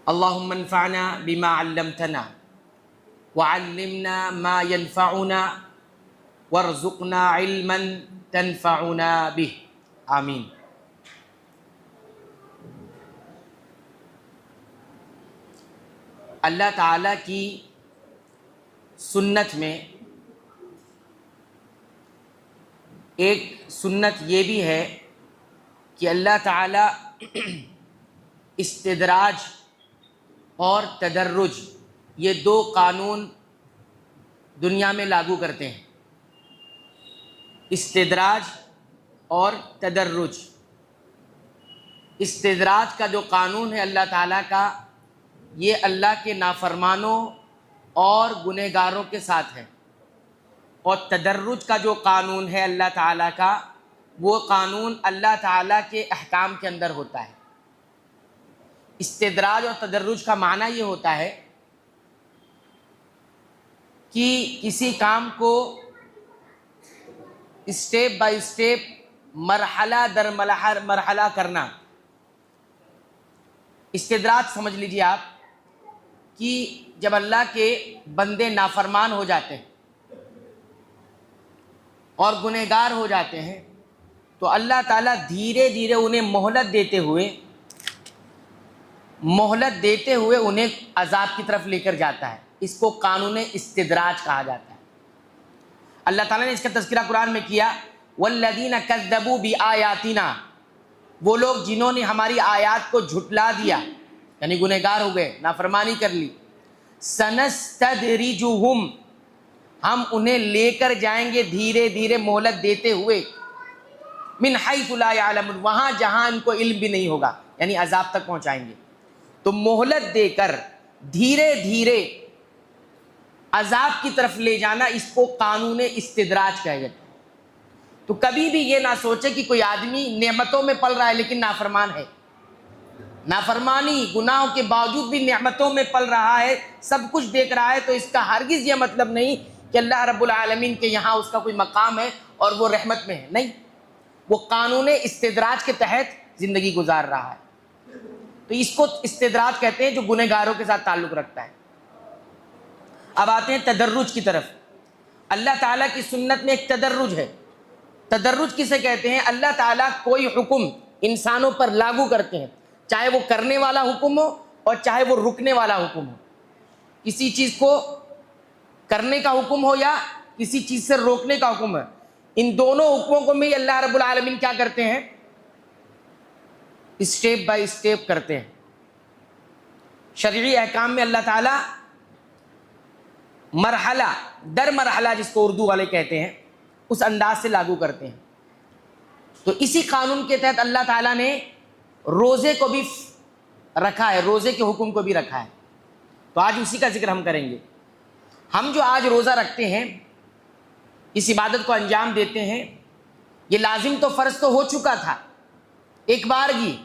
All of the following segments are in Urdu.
اللهم انفعنا بما علمتنا وعلمنا ما ينفعنا وارزقنا علما تنفعنا به آمین۔ اللہ تعالیٰ کی سنت میں ایک سنت یہ بھی ہے کہ اللہ تعالیٰ استدراج اور تدرج یہ دو قانون دنیا میں لاگو کرتے ہیں۔ استدراج اور تدرج۔ استدراج کا جو قانون ہے اللہ تعالیٰ کا، یہ اللہ کے نافرمانوں اور گنہگاروں کے ساتھ ہے، اور تدرج کا جو قانون ہے اللہ تعالیٰ کا، وہ قانون اللہ تعالیٰ کے احکام کے اندر ہوتا ہے۔ استدراج اور تدرج کا معنی یہ ہوتا ہے کہ کسی کام کو اسٹیپ بائی اسٹیپ، مرحلہ در مرحلہ کرنا۔ استدراج سمجھ لیجیے آپ کہ جب اللہ کے بندے نافرمان ہو جاتے ہیں اور گنہگار ہو جاتے ہیں تو اللہ تعالیٰ دھیرے دھیرے انہیں مہلت دیتے ہوئے انہیں عذاب کی طرف لے کر جاتا ہے۔ اس کو قانون استدراج کہا جاتا ہے۔ اللہ تعالیٰ نے اس کا تذکرہ قرآن میں کیا، والذین کذبوا بآیاتنا، وہ لوگ جنہوں نے ہماری آیات کو جھٹلا دیا، یعنی گنہگار ہو گئے، نافرمانی کر لی۔ سنستدرجہم، ہم انہیں لے کر جائیں گے دھیرے دھیرے مہلت دیتے ہوئے، من حیث لا یعلمون، وہاں جہاں ان کو علم بھی نہیں ہوگا، یعنی عذاب تک پہنچائیں گے۔ تو مہلت دے کر دھیرے دھیرے عذاب کی طرف لے جانا، اس کو قانون استدراج کہا جاتا ہے۔ تو کبھی بھی یہ نہ سوچے کہ کوئی آدمی نعمتوں میں پل رہا ہے لیکن نافرمان ہے، نافرمانی گناہوں کے باوجود بھی نعمتوں میں پل رہا ہے، سب کچھ دیکھ رہا ہے، تو اس کا ہرگز یہ مطلب نہیں کہ اللہ رب العالمین کے یہاں اس کا کوئی مقام ہے اور وہ رحمت میں ہے، نہیں، وہ قانون استدراج کے تحت زندگی گزار رہا ہے۔ تو اس کو استدراج کہتے ہیں جو گنہگاروں کے ساتھ تعلق رکھتا ہے۔ اب آتے ہیں تدرج کی طرف۔ اللہ تعالیٰ کی سنت میں ایک تدرج ہے۔ تدرج کسے کہتے ہیں؟ اللہ تعالیٰ کوئی حکم انسانوں پر لاگو کرتے ہیں، چاہے وہ کرنے والا حکم ہو اور چاہے وہ رکنے والا حکم ہو۔ کسی چیز کو کرنے کا حکم ہو یا کسی چیز سے روکنے کا حکم ہے، ان دونوں حکموں کو بھی اللہ رب العالمین کیا کرتے ہیں؟ اسٹیپ بائی اسٹیپ کرتے ہیں۔ شرعی احکام میں اللہ تعالیٰ مرحلہ در مرحلہ، جس کو اردو والے کہتے ہیں، اس انداز سے لاگو کرتے ہیں۔ تو اسی قانون کے تحت اللہ تعالیٰ نے روزے کو بھی رکھا ہے، روزے کے حکم کو بھی رکھا ہے۔ تو آج اسی کا ذکر ہم کریں گے۔ ہم جو آج روزہ رکھتے ہیں، اس عبادت کو انجام دیتے ہیں، یہ لازم تو فرض تو ہو چکا تھا ایک بار ہی،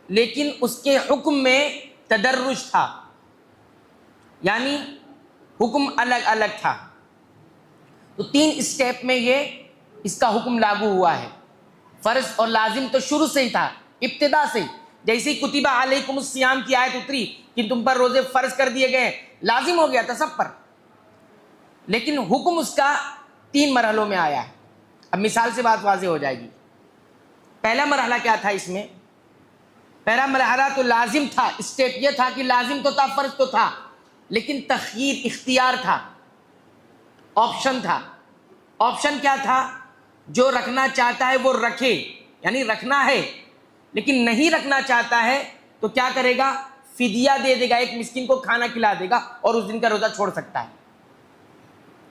لیکن اس کے حکم میں تدرج تھا، یعنی حکم الگ الگ تھا۔ تو 3 اسٹیپ میں اس کا حکم لاگو ہوا ہے۔ فرض اور لازم تو شروع سے ہی تھا، ابتدا سے، جیسے کتب علیکم الصیام کی آیت اتری کہ تم پر روزے فرض کر دیے گئے، لازم ہو گیا تھا سب پر، لیکن حکم اس کا 3 مرحلوں میں آیا ہے۔ اب مثال سے بات واضح ہو جائے گی۔ پہلا مرحلہ کیا تھا اس میں؟ پہلا مرحلہ تو لازم تھا، اسٹیپ یہ تھا کہ لازم تو تھا، فرض تو تھا، لیکن تخییر، اختیار تھا، آپشن تھا۔ آپشن کیا تھا؟ جو رکھنا چاہتا ہے وہ رکھے، یعنی رکھنا ہے، لیکن نہیں رکھنا چاہتا ہے تو کیا کرے گا؟ فدیہ دے دے گا، ایک مسکین کو کھانا کھلا دے گا اور اس دن کا روزہ چھوڑ سکتا ہے۔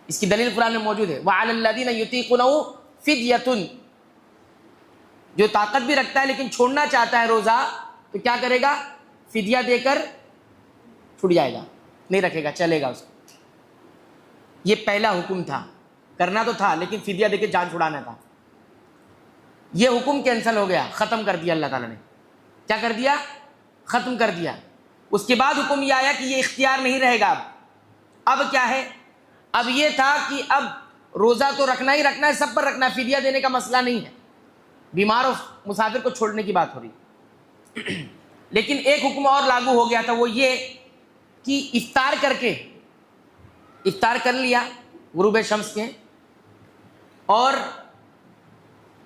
اس کی دلیل قرآن میں موجود ہے، وَعَلَى الَّذِينَ يُطِيقُونَهُ فِدْيَةٌ، جو طاقت بھی رکھتا ہے لیکن چھوڑنا چاہتا ہے روزہ تو کیا کرے گا؟ فدیہ دے کر چھوٹ جائے گا، نہیں رکھے گا، چلے گا اس کو۔ یہ پہلا حکم تھا، کرنا تو تھا لیکن فدیہ دے کے جان چھڑانا تھا۔ یہ حکم کینسل ہو گیا، ختم کر دیا اللہ تعالیٰ نے۔ کیا کر دیا؟ ختم کر دیا۔ اس کے بعد حکم یہ آیا کہ یہ اختیار نہیں رہے گا۔ اب کیا ہے؟ اب یہ تھا کہ اب روزہ تو رکھنا ہی رکھنا ہے، سب پر رکھنا ہے، فدیہ دینے کا مسئلہ نہیں ہے، بیمار اور مسافر کو چھوڑنے کی بات ہو رہی۔ لیکن ایک حکم اور لاگو ہو گیا تھا، وہ یہ کہ افطار کر لیا غروب شمس کے، اور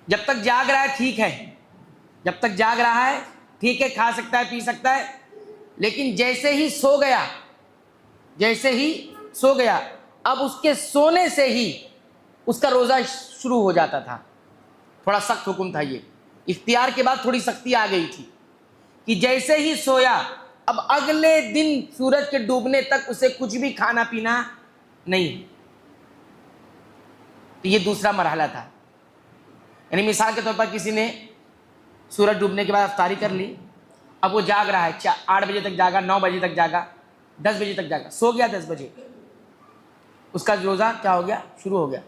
جب تک جاگ رہا ہے ٹھیک ہے، جب تک جاگ رہا ہے ٹھیک ہے، کھا سکتا ہے پی سکتا ہے، لیکن جیسے ہی سو گیا اب اس کے سونے سے ہی اس کا روزہ شروع ہو جاتا تھا۔ تھوڑا سخت حکم تھا یہ، اختیار کے بعد تھوڑی سختی آ گئی تھی کہ جیسے ہی سویا اب اگلے دن سورج کے ڈوبنے تک اسے کچھ بھی کھانا پینا نہیں۔ تو یہ دوسرا مرحلہ تھا، یعنی مثال کے طور پر کسی نے سورج ڈوبنے کے بعد افطاری کر لی، اب وہ جاگ رہا ہے، 8 بجے تک جاگا، 9 بجے تک جاگا، 10 بجے تک جاگا، سو گیا 10 بجے، اس کا روزہ کیا ہو گیا؟ شروع ہو گیا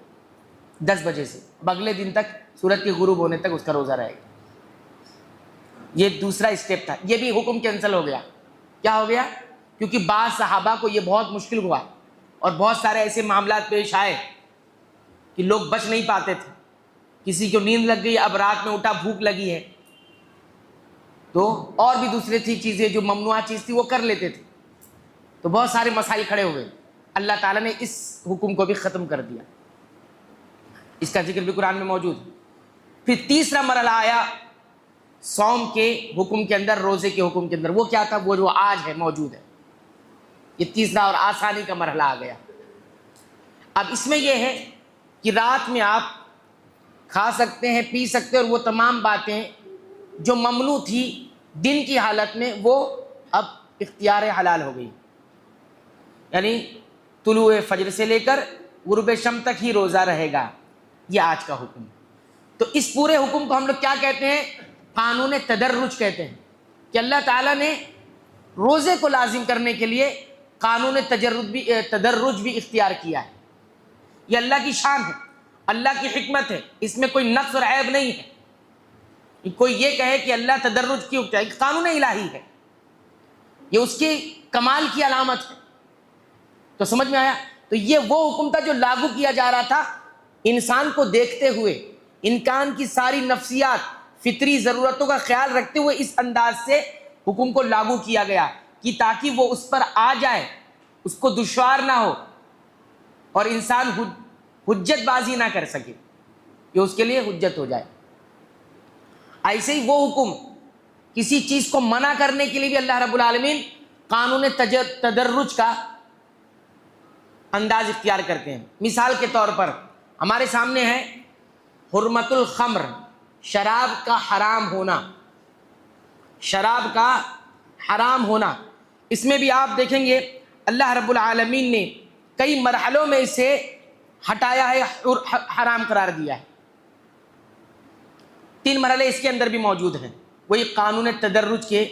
10 بجے سے، اب اگلے دن تک سورج کے غروب ہونے تک اس کا روزہ رہے گا۔ یہ دوسرا اسٹیپ تھا، یہ بھی حکم کینسل ہو گیا۔ کیا ہو گیا؟ کیونکہ بعض صحابہ کو یہ بہت مشکل ہوا اور بہت سارے ایسے معاملات پیش آئے کہ لوگ بچ نہیں پاتے تھے، کسی کو نیند لگ گئی، اب رات میں اٹھا بھوک لگی ہے، تو اور بھی دوسری چیزیں جو ممنوع چیز تھی وہ کر لیتے تھے، تو بہت سارے مسائل کھڑے ہوئے۔ اللہ تعالیٰ نے اس حکم کو بھی ختم کر دیا، اس کا ذکر بھی قرآن میں موجود ہے۔ پھر تیسرا مرحلہ آیا صوم کے حکم کے اندر، روزے کے حکم کے اندر، وہ کیا تھا؟ وہ جو آج ہے، موجود ہے، یہ تیسرا اور آسانی کا مرحلہ آ گیا۔ اب اس میں یہ ہے کہ رات میں آپ کھا سکتے ہیں، پی سکتے ہیں، اور وہ تمام باتیں جو ممنوع تھی دن کی حالت میں وہ اب اختیار حلال ہو گئی، یعنی طلوع فجر سے لے کر غروب شم تک ہی روزہ رہے گا، یہ آج کا حکم۔ تو اس پورے حکم کو ہم لوگ کیا کہتے ہیں؟ قانون تدرج کہتے ہیں، کہ اللہ تعالیٰ نے روزے کو لازم کرنے کے لیے قانون تدرج بھی اختیار کیا ہے۔ یہ اللہ کی شان ہے، اللہ کی حکمت ہے، اس میں کوئی نقص اور عیب نہیں ہے۔ کوئی یہ کہے کہ اللہ تدرج کیوں کیا؟ ایک قانون الہی ہے، یہ اس کی کمال کی علامت ہے۔ تو سمجھ میں آیا؟ تو یہ وہ حکم تھا جو لاگو کیا جا رہا تھا انسان کو دیکھتے ہوئے، انسان کی ساری نفسیات، فطری ضرورتوں کا خیال رکھتے ہوئے اس انداز سے حکم کو لاگو کیا گیا کہ تاکہ وہ اس پر آ جائے، اس کو دشوار نہ ہو اور انسان حجت بازی نہ کر سکے، کہ اس کے لیے حجت ہو جائے۔ ایسے ہی وہ حکم کسی چیز کو منع کرنے کے لیے بھی اللہ رب العالمین قانون تدرج کا انداز اختیار کرتے ہیں۔ مثال کے طور پر ہمارے سامنے ہے حرمت الخمر، شراب کا حرام ہونا، شراب کا حرام ہونا۔ اس میں بھی آپ دیکھیں گے اللہ رب العالمین نے کئی مرحلوں میں اسے ہٹایا ہے، حرام قرار دیا ہے۔ 3 مرحلے اس کے اندر بھی موجود ہیں، وہی قانون تدرج کے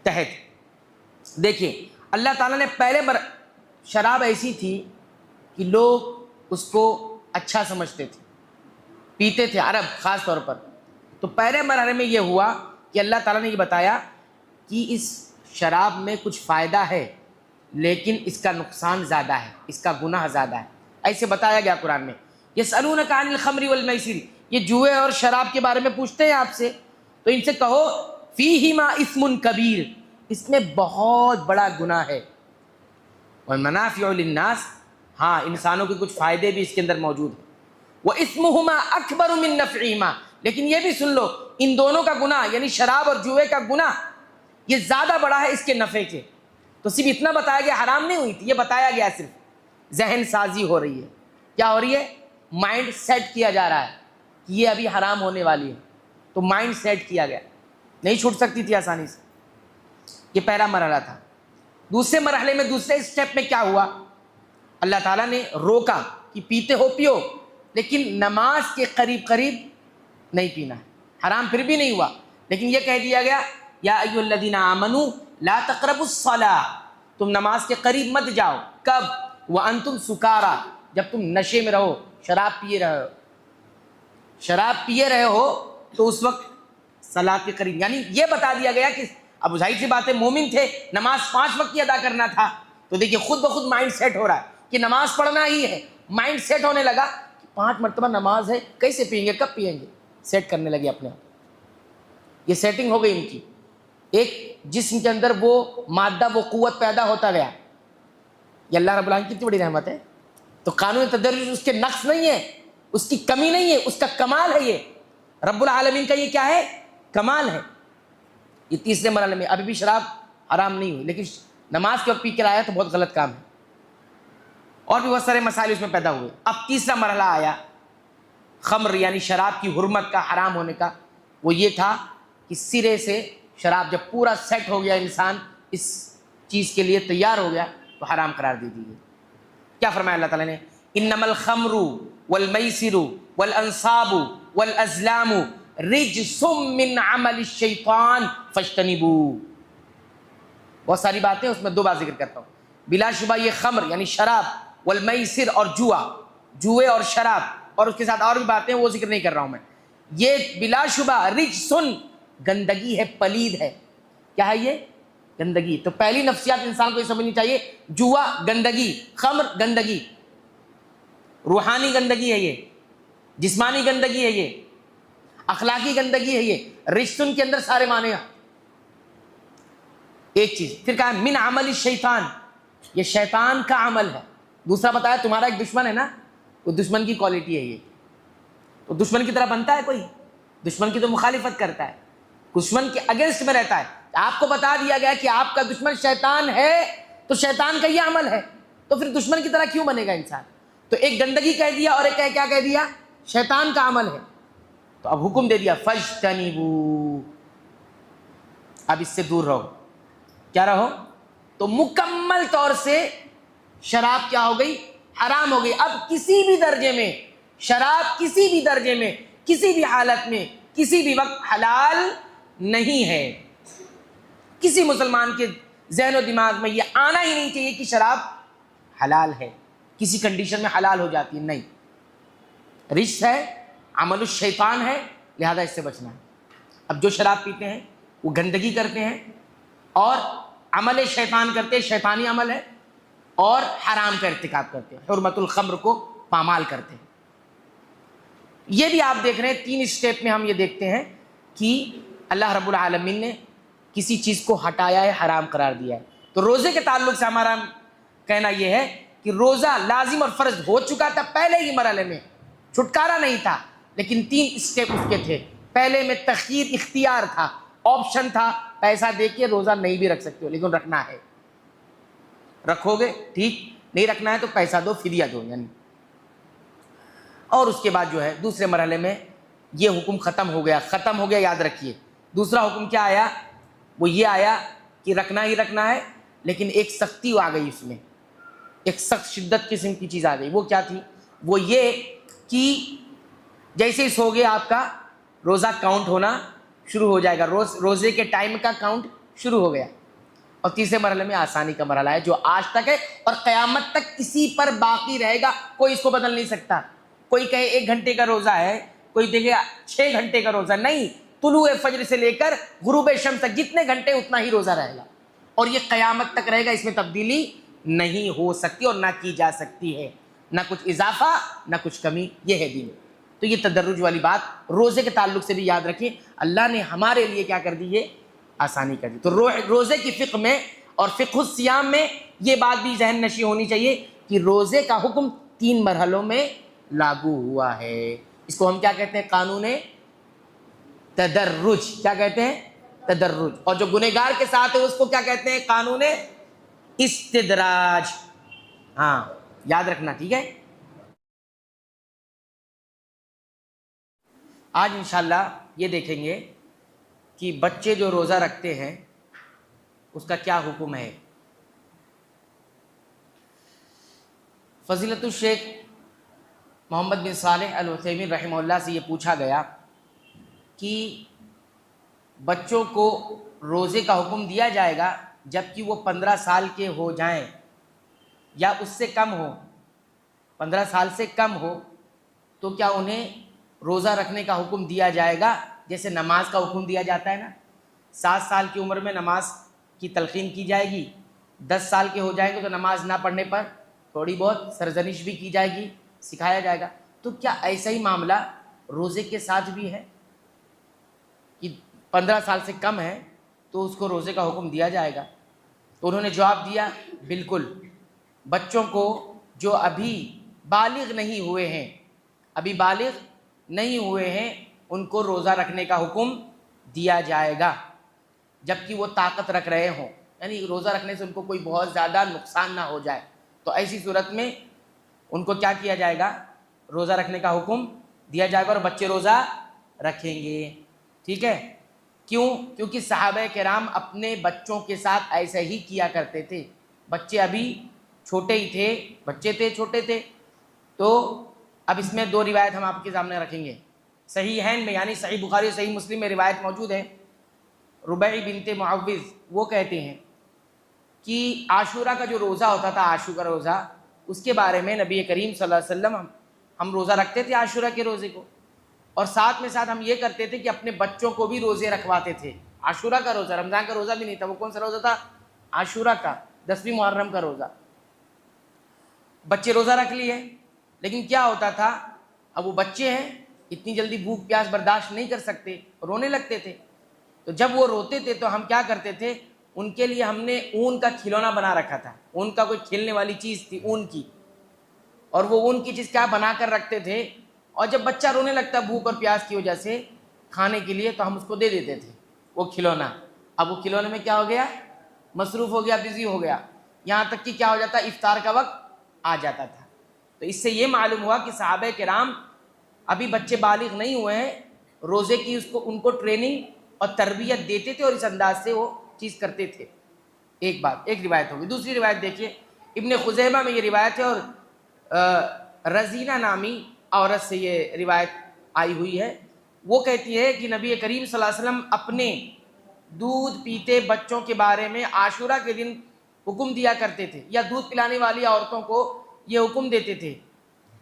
تحت۔ دیکھیں اللہ تعالیٰ نے پہلے شراب ایسی تھی کہ لوگ اس کو اچھا سمجھتے تھے، پیتے تھے، عرب خاص طور پر۔ تو پہلے مرحلے میں یہ ہوا کہ اللہ تعالیٰ نے یہ بتایا کہ اس شراب میں کچھ فائدہ ہے لیکن اس کا نقصان زیادہ ہے، اس کا گناہ زیادہ ہے، ایسے بتایا گیا قرآن میں۔ یسألونک عن الخمر والمیسر، یہ جوئے اور شراب کے بارے میں پوچھتے ہیں آپ سے، تو ان سے کہو فیہما اثم کبیر، اس میں بہت بڑا گناہ ہے، ومنافع للناس، ہاں انسانوں کے کچھ فائدے بھی اس کے اندر موجود ہیں، وَإِثْمُهُمَا أَكْبَرُ مِن نَفْعِهِمَا، لیکن یہ بھی سن لو ان دونوں کا گناہ یعنی شراب اور جوئے کا گناہ یہ زیادہ بڑا ہے اس کے نفع کے۔ تو صرف اتنا بتایا گیا، حرام نہیں ہوئی تھی، یہ بتایا گیا صرف ذہن سازی ہو رہی ہے۔ کیا ہو رہی ہے؟ مائنڈ سیٹ کیا جا رہا ہے کہ یہ ابھی حرام ہونے والی ہے، تو مائنڈ سیٹ کیا گیا، نہیں چھوٹ سکتی تھی آسانی سے۔ یہ پہلا مرحلہ تھا۔ دوسرے مرحلے میں، دوسرے اسٹیپ میں کیا ہوا؟ اللہ تعالیٰ نے روکا کہ پیتے ہو پیو، لیکن نماز کے قریب نہیں پینا ہے۔ حرام پھر بھی نہیں ہوا، لیکن یہ کہہ دیا گیا یا ایھا الذین آمنوا لا تقربوا الصلاۃ، تم نماز کے قریب مت جاؤ۔ کب؟ وانتم سکارا، جب تم نشے میں رہو، شراب پیے رہے ہو تو اس وقت صلاۃ کے قریب، یعنی یہ بتا دیا گیا کہ اب ظاہر سی بات ہے مومن تھے، نماز 5 وقت کی ادا کرنا تھا، تو دیکھیے خود بخود مائنڈ سیٹ ہو رہا ہے کہ نماز پڑھنا ہی ہے، مائنڈ سیٹ ہونے لگا کہ 5 مرتبہ نماز ہے، کیسے پئیں گے، کب پئیں گے، سیٹ کرنے لگے اپنے آپ، یہ سیٹنگ ہو گئی ان کی۔ ایک جسم کے اندر وہ مادہ وہ قوت پیدا ہوتا گیا. یہ اللہ رب العالمین کی کتنی بڑی رحمت ہے. تو قانون تدرج اس کے نقص نہیں ہے, اس کی کمی نہیں ہے, اس کا کمال ہے. یہ رب العالمین کا یہ کیا ہے؟ کمال ہے. یہ تیسرے مرحلے میں ابھی بھی شراب حرام نہیں ہوئی, لیکن نماز کے وقت پی کے آیا تو بہت غلط کام ہے. اور بھی بہت سارے مسائل اس میں پیدا ہوئے. اب تیسرا مرحلہ آیا خمر یعنی شراب کی حرمت کا, حرام ہونے کا. وہ یہ تھا کہ سرے سے شراب جب پورا سیٹ ہو گیا, انسان اس چیز کے لیے تیار ہو گیا, تو حرام قرار دے دی گئی. کیا فرمایا اللہ تعالیٰ نے؟ انما الخمر والمیسر والانصاب والازلام رجس من عمل الشیطان فاجتنبوہ. بہت ساری باتیں اس میں دو بار ذکر کرتا ہوں. بلا شبہ یہ خمر یعنی شراب, والمیسر اور جوئے اور شراب, اور اس کے ساتھ اور بھی باتیں وہ ذکر نہیں کر رہا ہوں میں. یہ بلا شبہ رجسن گندگی ہے, پلید ہے. کیا ہے یہ؟ گندگی. تو پہلی نفسیات انسان کو یہ سمجھنی چاہیے, جوا گندگی, خمر گندگی, روحانی گندگی ہے یہ, جسمانی گندگی ہے یہ, اخلاقی گندگی ہے یہ. رجسن کے اندر سارے معنی ہیں. ایک چیز پھر کہا من عمل الشیطان, یہ شیطان کا عمل ہے. دوسرا بتایا تمہارا ایک دشمن ہے نا, وہ دشمن کی کوالٹی ہے یہ. تو دشمن کی طرح بنتا ہے کوئی؟ دشمن کی تو مخالفت کرتا ہے, دشمن کے اگینسٹ میں رہتا ہے. آپ کو بتا دیا گیا کہ آپ کا دشمن شیطان ہے, تو شیطان کا یہ عمل ہے, تو پھر دشمن کی طرح کیوں بنے گا انسان؟ تو ایک گندگی کہہ دیا اور ایک کیا کہہ دیا؟ شیطان کا عمل ہے. تو اب حکم دے دیا فاجتنبوا, اب اس سے دور رہو. کیا رہو؟ تو مکمل طور سے شراب کیا ہو گئی؟ حرام ہو گئی. اب کسی بھی درجے میں شراب, کسی بھی درجے میں, کسی بھی حالت میں, کسی بھی وقت حلال نہیں ہے. کسی مسلمان کے ذہن و دماغ میں یہ آنا ہی نہیں چاہیے کہ شراب حلال ہے, کسی کنڈیشن میں حلال ہو جاتی ہے. نہیں, رجس ہے, عمل الشیطان ہے, لہذا اس سے بچنا ہے. اب جو شراب پیتے ہیں وہ گندگی کرتے ہیں اور عمل شیطان کرتے ہیں, شیطانی عمل ہے, اور حرام کا ارتکاب کرتے ہیں, حرمت الخمر کو پامال کرتے ہیں. یہ بھی آپ دیکھ رہے ہیں 3 اسٹیپ میں ہم یہ دیکھتے ہیں کہ اللہ رب العالمین نے کسی چیز کو ہٹایا ہے, حرام قرار دیا ہے. تو روزے کے تعلق سے ہمارا کہنا یہ ہے کہ روزہ لازم اور فرض ہو چکا تھا پہلے ہی مرحلے میں, چھٹکارا نہیں تھا, لیکن 3 اسٹیپ اس کے تھے. پہلے میں تخییر, اختیار تھا, آپشن تھا, پیسہ دے کے روزہ نہیں بھی رکھ سکتے ہو لیکن رکھنا ہے, رکھو گے ٹھیک, نہیں رکھنا ہے تو پیسہ دو, فدیہ دو یعنی. اور اس کے بعد جو ہے دوسرے مرحلے میں یہ حکم ختم ہو گیا. یاد رکھیے دوسرا حکم کیا آیا؟ وہ یہ آیا کہ رکھنا ہی رکھنا ہے, لیکن ایک سختی آ گئی اس میں, ایک سخت شدت قسم کی چیز آ گئی. وہ کیا تھی؟ وہ یہ کہ جیسے ہی سو گیا آپ کا روزہ کاؤنٹ ہونا شروع ہو جائے گا, روزے کے ٹائم کا کاؤنٹ شروع ہو گیا. اور تیسرے مرحلے میں آسانی کا مرحلہ ہے جو آج تک ہے اور قیامت تک اسی پر باقی رہے گا, کوئی اس کو بدل نہیں سکتا. کوئی کہے 1 گھنٹے کا روزہ ہے, کوئی دیکھے 6 گھنٹے کا روزہ, نہیں, طلوع فجر سے لے کر غروب شمس تک جتنے گھنٹے اتنا ہی روزہ رہے گا, اور یہ قیامت تک رہے گا. اس میں تبدیلی نہیں ہو سکتی اور نہ کی جا سکتی ہے, نہ کچھ اضافہ نہ کچھ کمی. یہ ہے دین. تو یہ تدرج والی بات روزے کے تعلق سے بھی یاد رکھیں, اللہ نے ہمارے لیے کیا کر دی؟ یہ آسانی کر دی. تو روزے کی فقہ میں اور فقہ الصیام میں یہ بات بھی ذہن نشی ہونی چاہیے کہ روزے کا حکم 3 مرحلوں میں لاگو ہوا ہے. اس کو ہم کیا کہتے ہیں؟ قانون تدرج. کیا کہتے ہیں؟ تدرج. اور جو گنہگار کے ساتھ ہے اس کو کیا کہتے ہیں؟ قانون استدراج. ہاں یاد رکھنا, ٹھیک ہے. آج انشاءاللہ یہ دیکھیں گے کہ بچے جو روزہ رکھتے ہیں اس کا کیا حکم ہے. فضیلت الشیخ محمد بن صالح العثیمین رحمہ اللہ سے یہ پوچھا گیا کہ بچوں کو روزے کا حکم دیا جائے گا جبکہ وہ 15 سال کے ہو جائیں یا اس سے کم ہو, 15 سال سے کم ہو, تو کیا انہیں روزہ رکھنے کا حکم دیا جائے گا جیسے نماز کا حکم دیا جاتا ہے نا؟ 7 سال کی عمر میں نماز کی تلقین کی جائے گی, 10 سال کے ہو جائیں گے تو نماز نہ پڑھنے پر تھوڑی بہت سرزنش بھی کی جائے گی, سکھایا جائے گا. تو کیا ایسا ہی معاملہ روزے کے ساتھ بھی ہے کہ 15 سال سے کم ہے تو اس کو روزے کا حکم دیا جائے گا. تو انہوں نے جواب دیا بالکل، بچوں کو جو ابھی بالغ نہیں ہوئے ہیں، ابھی بالغ نہیں ہوئے ہیں، ان کو روزہ رکھنے کا حکم دیا جائے گا جبکہ وہ طاقت رکھ رہے ہوں، یعنی روزہ رکھنے سے ان کو کوئی بہت زیادہ نقصان نہ ہو جائے. تو ایسی صورت میں ان کو کیا کیا جائے گا؟ روزہ رکھنے کا حکم دیا جائے گا اور بچے روزہ رکھیں گے. ٹھیک ہے؟ کیوں؟ کیونکہ صحابہ کرام اپنے بچوں کے ساتھ ایسے ہی کیا کرتے تھے. بچے ابھی چھوٹے ہی تھے، بچے تھے، چھوٹے تھے. تو اب اس میں 2 روایت ہم آپ کے سامنے رکھیں گے. صحیحین میں یعنی صحیح بخاری اور صحیح مسلم میں روایت موجود ہے. ربیع بنت معوذ وہ کہتے ہیں کہ عاشورہ کا جو روزہ ہوتا تھا، عاشورہ کا روزہ، اس کے بارے میں نبی کریم صلی اللہ علیہ وسلم ہم روزہ رکھتے تھے عاشورہ کے روزے کو، اور ساتھ میں ساتھ ہم یہ کرتے تھے کہ اپنے بچوں کو بھی روزے رکھواتے تھے. عاشورہ کا روزہ، رمضان کا روزہ بھی نہیں تھا، وہ کون سا روزہ تھا؟ عاشورہ کا، 10ویں محرم کا روزہ. بچے روزہ رکھ لیے، لیکن کیا ہوتا تھا، اب وہ بچے ہیں، اتنی جلدی بھوک پیاس برداشت نہیں کر سکتے، رونے لگتے تھے. تو جب وہ روتے تھے تو ہم کیا کرتے تھے، ان کے لیے ہم نے اون کا کھلونا بنا رکھا تھا. اون کا کوئی کھیلنے والی چیز تھی اون کی، اور وہ اون کی چیز کیا بنا کر رکھتے تھے، اور جب بچہ رونے لگتا بھوک اور پیاس کی وجہ سے کھانے کے لیے تو ہم اس کو دے دیتے تھے وہ کھلونا. اب وہ کھلونے میں کیا ہو گیا، مصروف ہو گیا، بزی ہو گیا، یہاں تک کہ کیا ہو جاتا، افطار کا وقت آ جاتا تھا. تو اس سے یہ معلوم ہوا کہ صحابہ کرام ابھی بچے بالغ نہیں ہوئے ہیں، روزے کی ان کو ٹریننگ اور تربیت دیتے تھے اور اس انداز سے وہ چیز کرتے تھے. ایک بات، ایک روایت ہوگی. دوسری روایت دیکھیے، ابن خزیمہ میں یہ روایت ہے اور رزینہ نامی عورت سے یہ روایت آئی ہوئی ہے. وہ کہتی ہے کہ نبی کریم صلی اللہ علیہ وسلم اپنے دودھ پیتے بچوں کے بارے میں عاشورہ کے دن حکم دیا کرتے تھے، یا دودھ پلانے والی عورتوں کو یہ حکم دیتے تھے.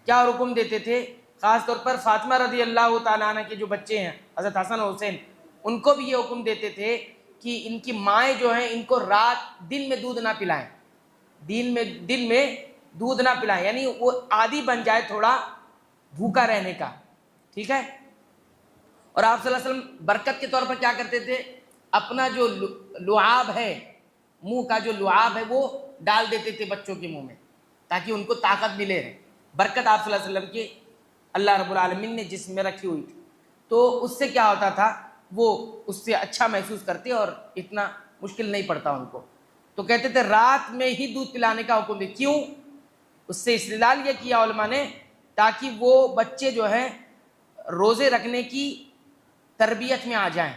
کیا حکم دیتے تھے؟ خاص طور پر فاطمہ رضی اللہ تعالیٰ عنہ کے جو بچے ہیں، حضرت حسن و حسین، ان کو بھی یہ حکم دیتے تھے کہ ان کی مائیں جو ہیں ان کو دن میں دودھ نہ پلائیں، دن میں دودھ نہ پلائیں، یعنی وہ عادی بن جائے تھوڑا بھوکا رہنے کا. ٹھیک ہے؟ اور آپ صلی اللہ علیہ وسلم برکت کے طور پر کیا کرتے تھے، اپنا جو لعاب ہے، منہ کا جو لعاب ہے وہ ڈال دیتے تھے بچوں کے منہ میں تاکہ ان کو طاقت ملے رہے. برکت آپ صلی اللہ علیہ وسلم کی اللہ رب العالمین نے جسم میں رکھی ہوئی تھی، تو اس سے کیا ہوتا تھا، وہ اس سے اچھا محسوس کرتے اور اتنا مشکل نہیں پڑتا ان کو. تو کہتے تھے رات میں ہی دودھ پلانے کا حکم دے. کیوں؟ اس سے استدلال یہ کیا علماء نے، تاکہ وہ بچے جو ہیں روزے رکھنے کی تربیت میں آ جائیں،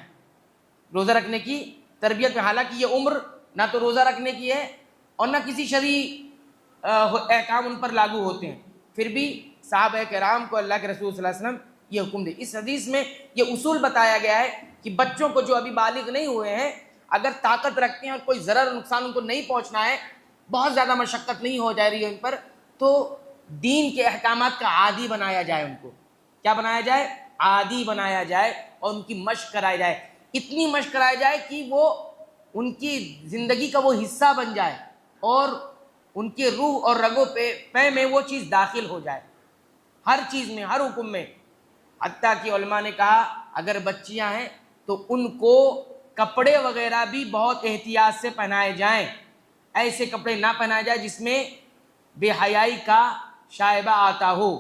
روزہ رکھنے کی تربیت میں. حالانکہ یہ عمر نہ تو روزہ رکھنے کی ہے اور نہ کسی شرعی احکام ان پر لاگو ہوتے ہیں، پھر بھی صحابہ کرام کو اللہ کے رسول صلی اللہ علیہ وسلم یہ حکم دے. اس حدیث میں یہ اصول بتایا گیا ہے کہ بچوں کو جو ابھی بالغ نہیں ہوئے ہیں اگر طاقت رکھتے ہیں اور کوئی ضرر نقصان ان کو نہیں پہنچنا ہے، بہت زیادہ مشقت نہیں ہو جا رہی ہے ان پر، تو دین کے احکامات کا عادی بنایا جائے. ان کو کیا بنایا جائے؟ عادی بنایا جائے اور ان کی مشق کرائی جائے. اتنی مشق کرائی جائے کہ وہ ان کی زندگی کا وہ حصہ بن جائے اور ان کے روح اور رگوں پے میں وہ چیز داخل ہو جائے، ہر چیز میں، ہر حکم میں. حتیٰ کہ علماء نے کہا اگر بچیاں ہیں تو ان کو کپڑے وغیرہ بھی بہت احتیاط سے پہنائے جائیں. ایسے کپڑے نہ پہنائے جائیں جس میں بے حیائی کا شائبہ آتا ہو.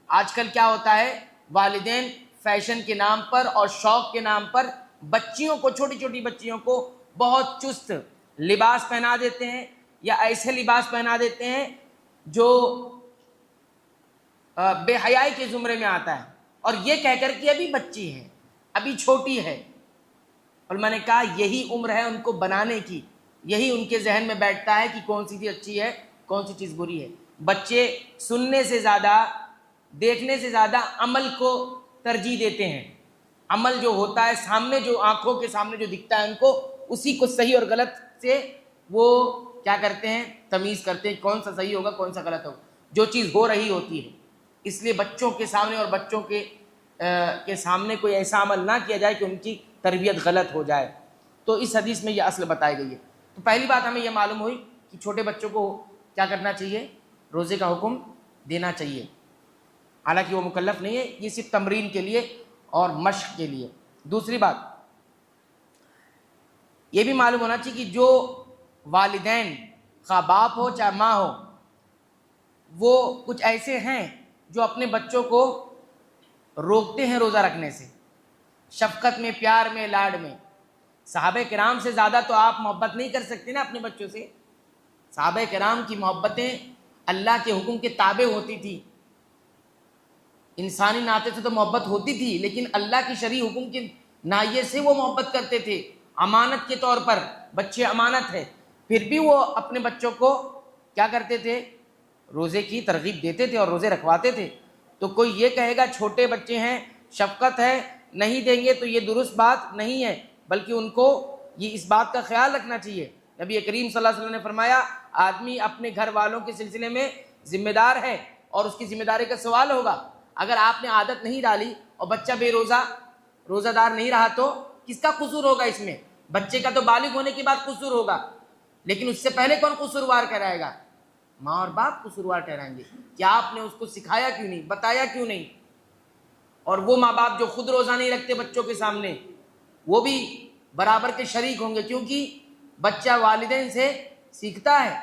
آج کل کیا ہوتا ہے، والدین فیشن کے نام پر اور شوق کے نام پر بچیوں کو، چھوٹی چھوٹی بچیوں کو بہت چست لباس پہنا دیتے ہیں، یا ایسے لباس پہنا دیتے ہیں جو بے حیائی کے زمرے میں آتا ہے، اور یہ کہہ کر کہ ابھی بچی ہے، ابھی چھوٹی ہے. اور میں نے کہا یہی عمر ہے ان کو بنانے کی، یہی ان کے ذہن میں بیٹھتا ہے کہ کون سی چیز اچھی ہے، کون سی چیز بری ہے. بچے سننے سے زیادہ، دیکھنے سے زیادہ عمل کو ترجیح دیتے ہیں. عمل جو ہوتا ہے سامنے، جو آنکھوں کے سامنے جو دکھتا ہے ان کو، اسی کو صحیح اور غلط سے وہ کیا کرتے ہیں، تمیز کرتے ہیں کون سا صحیح ہوگا کون سا غلط ہوگا، جو چیز ہو رہی ہوتی ہے. اس لیے بچوں کے سامنے اور بچوں کے سامنے کوئی ایسا عمل نہ کیا جائے کہ ان کی تربیت غلط ہو جائے. تو اس حدیث میں یہ اصل بتائی گئی ہے. تو پہلی بات ہمیں یہ معلوم ہوئی کہ چھوٹے بچوں کو کیا کرنا چاہیے، روزے کا حکم دینا چاہیے. حالانکہ وہ مکلف نہیں ہے، یہ صرف تمرین کے لیے اور مشق کے لیے. دوسری بات، یہ بھی معلوم ہونا چاہیے کہ جو والدین خواہ باپ ہو چاہے ماں ہو وہ کچھ ایسے ہیں جو اپنے بچوں کو روکتے ہیں روزہ رکھنے سے، شفقت میں، پیار میں، لاڈ میں۔ صحابہ کرام سے زیادہ تو آپ محبت نہیں کر سکتے نا اپنے بچوں سے۔ صحابہ کرام کی محبتیں اللہ کے حکم کے تابع ہوتی تھی، انسانی ناطے سے تو محبت ہوتی تھی، لیکن اللہ کی شرعی حکم کے ناحیے سے وہ محبت کرتے تھے امانت کے طور پر۔ بچے امانت ہے، پھر بھی وہ اپنے بچوں کو کیا کرتے تھے؟ روزے کی ترغیب دیتے تھے اور روزے رکھواتے تھے۔ تو کوئی یہ کہے گا چھوٹے بچے ہیں، شفقت ہے، نہیں دیں گے، تو یہ درست بات نہیں ہے، بلکہ ان کو یہ اس بات کا خیال رکھنا چاہیے۔ نبی کریم صلی اللہ علیہ وسلم نے فرمایا آدمی اپنے گھر والوں کے سلسلے میں ذمہ دار ہے اور اس کی ذمہ داری کا سوال ہوگا۔ اگر آپ نے عادت نہیں ڈالی اور بچہ بے روزہ دار نہیں رہا تو کس کا قصور ہوگا اس میں؟ بچے کا تو بالغ ہونے کے بعد قصور ہوگا، لیکن اس سے پہلے کون قصوروار ٹھہرائے گا؟ ماں اور باپ قصوروار ٹھہرائیں گے کہ آپ نے اس کو سکھایا کیوں نہیں، بتایا کیوں نہیں۔ اور وہ ماں باپ جو خود روزہ نہیں رکھتے بچوں کے سامنے، وہ بھی برابر کے شریک ہوں گے، کیونکہ بچہ والدین سے سیکھتا ہے،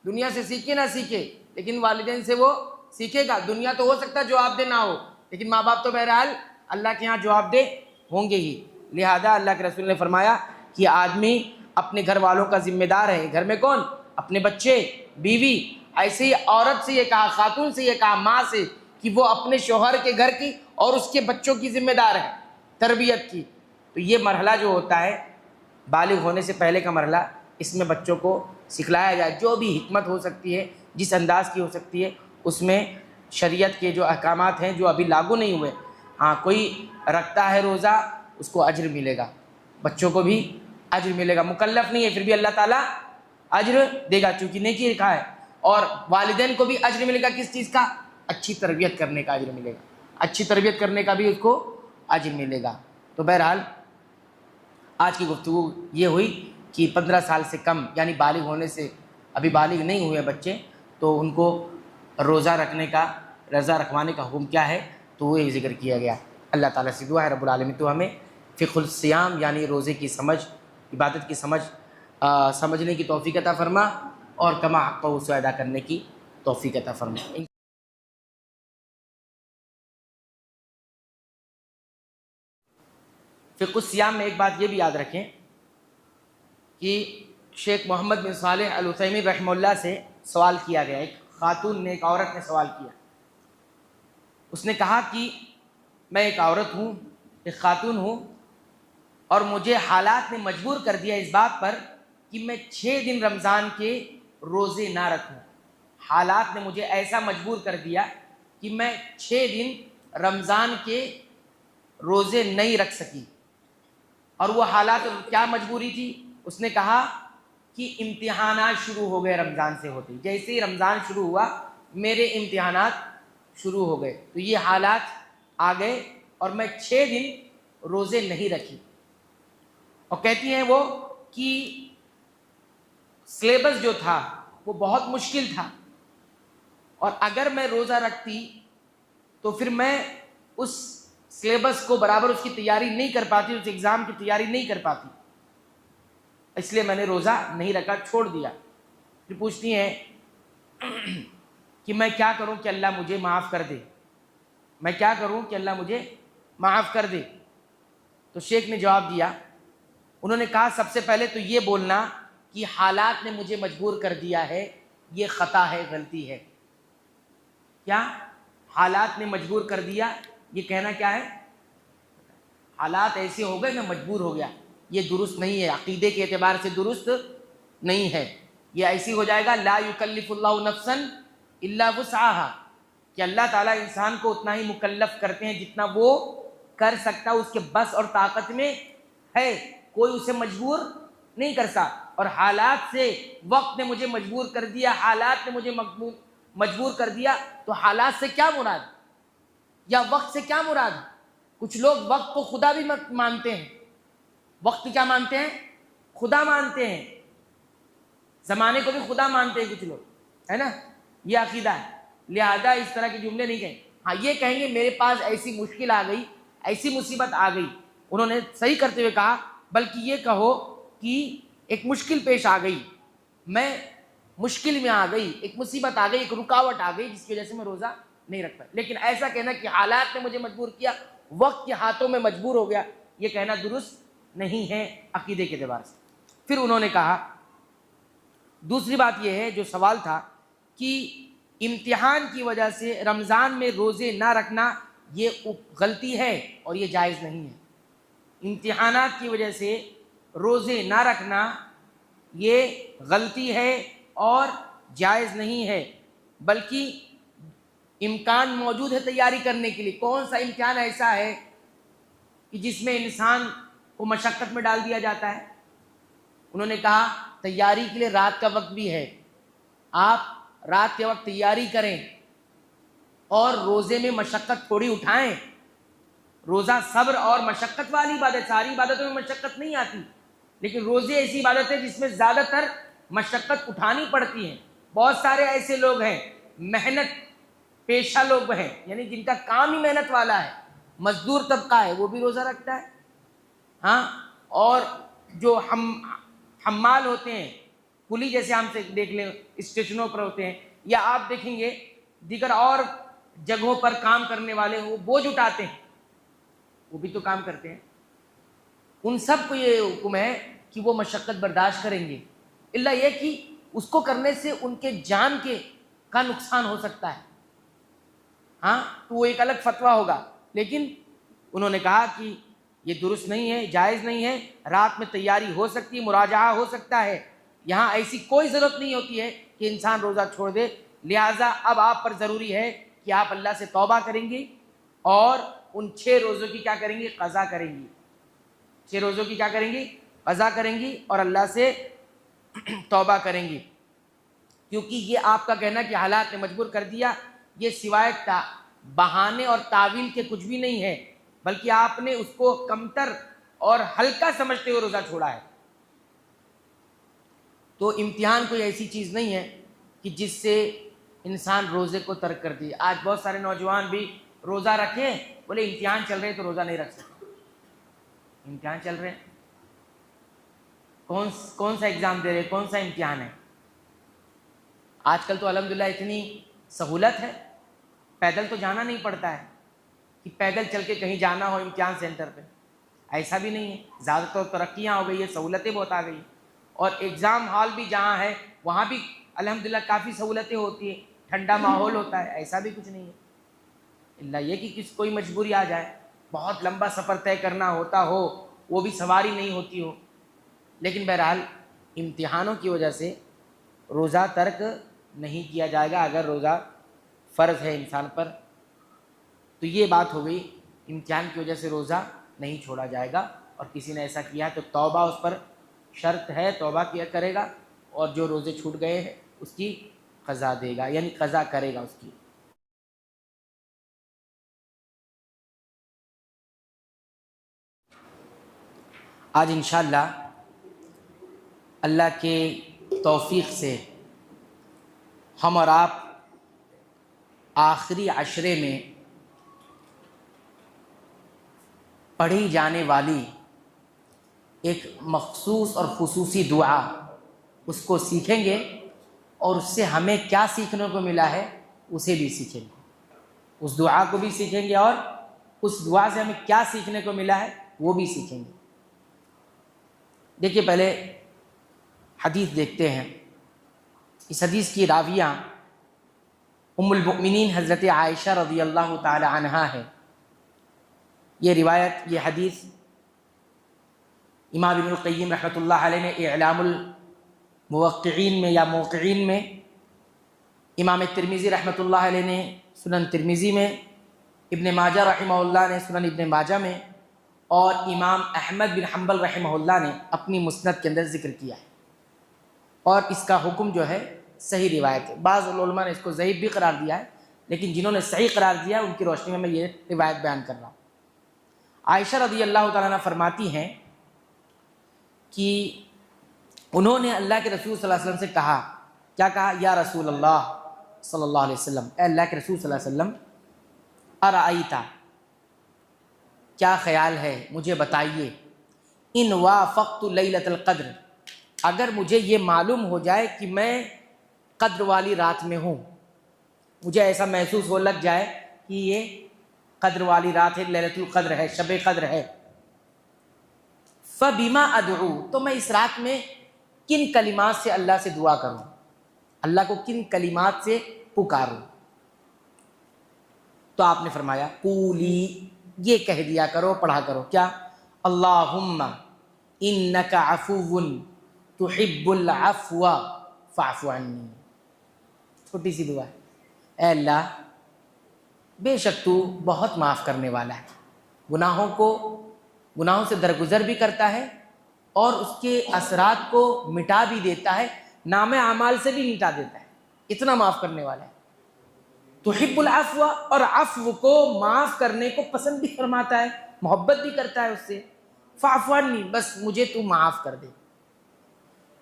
دنیا سے سیکھے نہ سیکھے لیکن والدین سے وہ سیکھے گا۔ دنیا تو ہو سکتا ہے جواب دہ نہ ہو، لیکن ماں باپ تو بہرحال اللہ کے ہاں جواب دہ ہوں گے ہی۔ لہذا اللہ کے رسول نے فرمایا کہ آدمی اپنے گھر والوں کا ذمہ دار ہے۔ گھر میں کون؟ اپنے بچے، بیوی۔ ایسے ہی عورت سے یہ کہا، خاتون سے یہ کہا، ماں سے، کہ وہ اپنے شوہر کے گھر کی اور اس کے بچوں کی ذمہ دار ہے، تربیت کی۔ تو یہ مرحلہ جو ہوتا ہے بالغ ہونے سے پہلے کا مرحلہ، اس میں بچوں کو سکھلایا جائے، جو بھی حکمت ہو سکتی ہے، جس انداز کی ہو سکتی ہے، اس میں شریعت کے جو احکامات ہیں جو ابھی لاگو نہیں ہوئے، ہاں کوئی رکھتا ہے روزہ اس کو اجر ملے گا، بچوں کو بھی اجر ملے گا، مکلف نہیں ہے پھر بھی اللہ تعالیٰ اجر دے گا چونکہ نیکی لکھا ہے۔ اور والدین کو بھی اجر ملے گا، کس چیز کا؟ اچھی تربیت کرنے کا اجر ملے گا، اچھی تربیت کرنے کا بھی اس کو اجر ملے گا۔ تو بہرحال آج کی گفتگو یہ ہوئی کہ 15 سال سے کم یعنی بالغ ہونے سے ابھی بالغ نہیں ہوئے بچے، تو ان کو روزہ رکھوانے کا حکم کیا ہے، تو وہ ذکر کیا گیا۔ اللہ تعالیٰ سے دعا ہے رب العالمین تو ہمیں فقہ الصیام یعنی روزے کی سمجھ، عبادت کی سمجھنے کی توفیق عطا فرما اور کما حق اسے ادا کرنے کی توفیق عطا فرما۔ فقہ الصیام میں ایک بات یہ بھی یاد رکھیں کہ شیخ محمد بن صالح العثیمین رحمہ اللہ سے سوال کیا گیا، ایک خاتون نے، ایک عورت نے سوال کیا، اس نے کہا کہ میں ایک عورت ہوں، ایک خاتون ہوں، اور مجھے حالات نے مجبور کر دیا اس بات پر کہ میں 6 دن رمضان کے روزے نہ رکھوں۔ حالات نے مجھے ایسا مجبور کر دیا کہ میں 6 دن رمضان کے روزے نہیں رکھ سکی۔ اور وہ حالات کیا مجبوری تھی؟ اس نے کہا کہ امتحانات شروع ہو گئے رمضان سے ہوتے، جیسے ہی رمضان شروع ہوا میرے امتحانات شروع ہو گئے، تو یہ حالات آ گئے اور میں 6 دن روزے نہیں رکھی۔ اور کہتی ہیں وہ کہ سلیبس جو تھا وہ بہت مشکل تھا، اور اگر میں روزہ رکھتی تو پھر میں اس سلیبس کو برابر اس کی تیاری نہیں کر پاتی، اس ایگزام کی تیاری نہیں کر پاتی، اس لیے میں نے روزہ نہیں رکھا، چھوڑ دیا۔ پھر پوچھتی ہیں کہ میں کیا کروں کہ اللہ مجھے معاف کر دے، میں کیا کروں کہ اللہ مجھے معاف کر دے؟ تو شیخ نے جواب دیا، انہوں نے کہا سب سے پہلے تو یہ بولنا کہ حالات نے مجھے مجبور کر دیا ہے، یہ خطا ہے، غلطی ہے۔ کیا؟ حالات نے مجبور کر دیا، یہ کہنا کیا ہے؟ حالات ایسے ہو گئے میں مجبور ہو گیا، یہ درست نہیں ہے، عقیدے کے اعتبار سے درست نہیں ہے۔ یہ ایسی ہو جائے گا لا یکلف اللہ نفسا الا وسعها، کہ اللہ تعالیٰ انسان کو اتنا ہی مکلف کرتے ہیں جتنا وہ کر سکتا، اس کے بس اور طاقت میں ہے، کوئی اسے مجبور نہیں کر سکتا۔ اور حالات سے وقت نے مجھے مجبور کر دیا، حالات نے مجھے مجبور کر دیا، تو حالات سے کیا مراد یا وقت سے کیا مراد؟ کچھ لوگ وقت کو خدا بھی مانتے ہیں، وقت کیا مانتے ہیں؟ خدا مانتے ہیں، زمانے کو بھی خدا مانتے ہیں کچھ لوگ، ہے نا، یہ عقیدہ ہے۔ لہذا اس طرح کے جملے نہیں کہیں، ہاں یہ کہیں گے میرے پاس ایسی مشکل آ گئی، ایسی مصیبت آ گئی، انہوں نے صحیح کرتے ہوئے کہا، بلکہ یہ کہو کہ ایک مشکل پیش آ گئی، میں مشکل میں آ گئی، ایک مصیبت آ گئی، ایک رکاوٹ آ گئی جس کی وجہ سے میں روزہ نہیں رکھ پایا، لیکن ایسا کہنا کہ حالات نے مجھے مجبور کیا، وقت کے ہاتھوں میں مجبور ہو گیا، یہ کہنا درست نہیں ہے عقیدے کے اعتبار سے۔ پھر انہوں نے کہا دوسری بات یہ ہے جو سوال تھا کہ امتحان کی وجہ سے رمضان میں روزے نہ رکھنا یہ غلطی ہے اور یہ جائز نہیں ہے۔ امتحانات کی وجہ سے روزے نہ رکھنا یہ غلطی ہے اور جائز نہیں ہے، بلکہ امکان موجود ہے تیاری کرنے کے لیے۔ کون سا امتحان ایسا ہے کہ جس میں انسان کو مشقت میں ڈال دیا جاتا ہے؟ انہوں نے کہا تیاری کے لیے رات کا وقت بھی ہے، آپ رات کے وقت تیاری کریں اور روزے میں مشقت تھوڑی اٹھائیں۔ روزہ صبر اور مشقت والی عبادت، ساری عبادتوں میں مشقت نہیں آتی، لیکن روزے ایسی عبادت ہے جس میں زیادہ تر مشقت اٹھانی پڑتی ہے۔ بہت سارے ایسے لوگ ہیں محنت پیشہ لوگ ہیں، یعنی جن کا کام ہی محنت والا ہے، مزدور طبقہ ہے، وہ بھی روزہ رکھتا ہے، ہاں، اور جو حمال ہوتے ہیں، کلی جیسے ہم سے دیکھ لیں اسٹیشنوں پر ہوتے ہیں، یا آپ دیکھیں گے دیگر اور جگہوں پر کام کرنے والے وہ بوجھ اٹھاتے ہیں، وہ بھی تو کام کرتے ہیں، ان سب کو یہ حکم ہے کہ وہ مشقت برداشت کریں گے، الا یہ کہ اس کو کرنے سے ان کے جان کا نقصان ہو سکتا ہے، ہاں، تو وہ ایک الگ فتویٰ ہوگا، لیکن انہوں نے کہا کہ یہ درست نہیں ہے، جائز نہیں ہے، رات میں تیاری ہو سکتی ہے، مراجعہ ہو سکتا ہے، یہاں ایسی کوئی ضرورت نہیں ہوتی ہے کہ انسان روزہ چھوڑ دے، لہٰذا اب آپ پر ضروری ہے کہ آپ اللہ سے توبہ کریں گے اور ان 6 روزوں کی کیا کریں گی؟ قضا کریں گی، 6 روزوں کی کیا کریں گی؟ قضا کریں گی اور اللہ سے توبہ کریں گی، کیونکہ یہ آپ کا کہنا کہ حالات نے مجبور کر دیا، یہ سوائے بہانے اور تعویل کے کچھ بھی نہیں ہے، بلکہ آپ نے اس کو کمتر اور ہلکا سمجھتے ہوئے روزہ چھوڑا ہے۔ تو امتحان کوئی ایسی چیز نہیں ہے کہ جس سے انسان روزے کو ترک کر دے۔ آج بہت سارے نوجوان بھی روزہ رکھیں، بولے امتحان چل رہے تو روزہ نہیں رکھ سکتے۔ امتحان چل رہے ہیں، کون سا ایگزام دے رہے، کون سا امتحان ہے؟ آج کل تو الحمدللہ اتنی سہولت ہے، پیدل تو جانا نہیں پڑتا ہے کہ پیدل چل کے کہیں جانا ہو امتحان سینٹر پہ، ایسا بھی نہیں ہے، زیادہ تر ترقیاں ہو گئی ہے، سہولتیں بہت آ گئی، اور ایگزام ہال بھی جہاں ہے وہاں بھی الحمدللہ کافی سہولتیں ہوتی ہیں، ٹھنڈا ماحول ہوتا ہے، ایسا بھی کچھ نہیں ہے، الا یہ کہ کوئی مجبوری آ جائے، بہت لمبا سفر طے کرنا ہوتا ہو، وہ بھی سواری نہیں ہوتی ہو، لیکن بہرحال امتحانوں کی وجہ سے روزہ ترک نہیں کیا جائے گا اگر روزہ فرض ہے انسان پر۔ تو یہ بات ہو گئی، امتحان کی وجہ سے روزہ نہیں چھوڑا جائے گا، اور کسی نے ایسا کیا تو توبہ اس پر شرط ہے، توبہ کیا کرے گا، اور جو روزے چھوٹ گئے ہیں اس کی قضا دے گا، یعنی قضا کرے گا اس کی۔ آج انشاءاللہ اللہ کے توفیق سے ہم اور آپ آخری عشرے میں پڑھی جانے والی ایک مخصوص اور خصوصی دعا اس کو سیکھیں گے، اور اس سے ہمیں کیا سیکھنے کو ملا ہے اسے بھی سیکھیں گے، اس دعا کو بھی سیکھیں گے اور اس دعا سے ہمیں کیا سیکھنے کو ملا ہے وہ بھی سیکھیں گے۔ دیکھیے پہلے حدیث دیکھتے ہیں۔ اس حدیث کی راویہ ام المؤمنین حضرت عائشہ رضی اللہ تعالی عنہا ہے۔ یہ روایت، یہ حدیث امام ابن القیم رحمۃ اللہ علیہ نے اعلام الموقعین میں یا موقعین میں، امام ترمذی رحمۃ اللہ علیہ نے سنن ترمذی میں، ابن ماجہ رحمہ اللہ نے سنن ابن ماجہ میں، اور امام احمد بن حنبل رحمہ اللہ نے اپنی مسند کے اندر ذکر کیا ہے، اور اس کا حکم جو ہے صحیح روایت ہے۔ بعض علماء نے اس کو ضعیف بھی قرار دیا ہے، لیکن جنہوں نے صحیح قرار دیا ان کی روشنی میں یہ روایت بیان کر رہا ہوں۔ عائشہ رضی اللہ تعالیٰ عنہ فرماتی ہیں کہ انہوں نے اللہ کے رسول صلی اللہ علیہ وسلم سے کہا، کیا کہا؟ یا رسول اللہ صلی اللہ علیہ وسلم، اے اللہ کے رسول صلی اللہ علیہ وسلم، ارأیت، کیا خیال ہے، مجھے بتائیے، ان وافقت لیلۃ القدر، اگر مجھے یہ معلوم ہو جائے کہ میں قدر والی رات میں ہوں، مجھے ایسا محسوس ہو لگ جائے کہ یہ قدر والی رات ہے، لیلۃ القدر ہے، شب قدر ہے، فبما ادعو، تو میں اس رات میں کن کلمات سے اللہ سے دعا کروں، اللہ کو کن کلمات سے پکاروں؟ تو آپ نے فرمایا قولی، یہ کہہ دیا کرو، پڑھا کرو، کیا؟ اللہم انک عفو تحب العفو فاعف عنی، چھوٹی سی دعا ہے، اے اللہ بے شک تو بہت معاف کرنے والا ہے، گناہوں سے درگزر بھی کرتا ہے اور اس کے اثرات کو مٹا بھی دیتا ہے، نام اعمال سے بھی مٹا دیتا ہے، اتنا معاف کرنے والا ہے۔ تحب العفو، اور عفو کو، معاف کرنے کو پسند بھی فرماتا ہے، محبت بھی کرتا ہے اس سے، فاعف عنی، بس مجھے تو معاف کر دے۔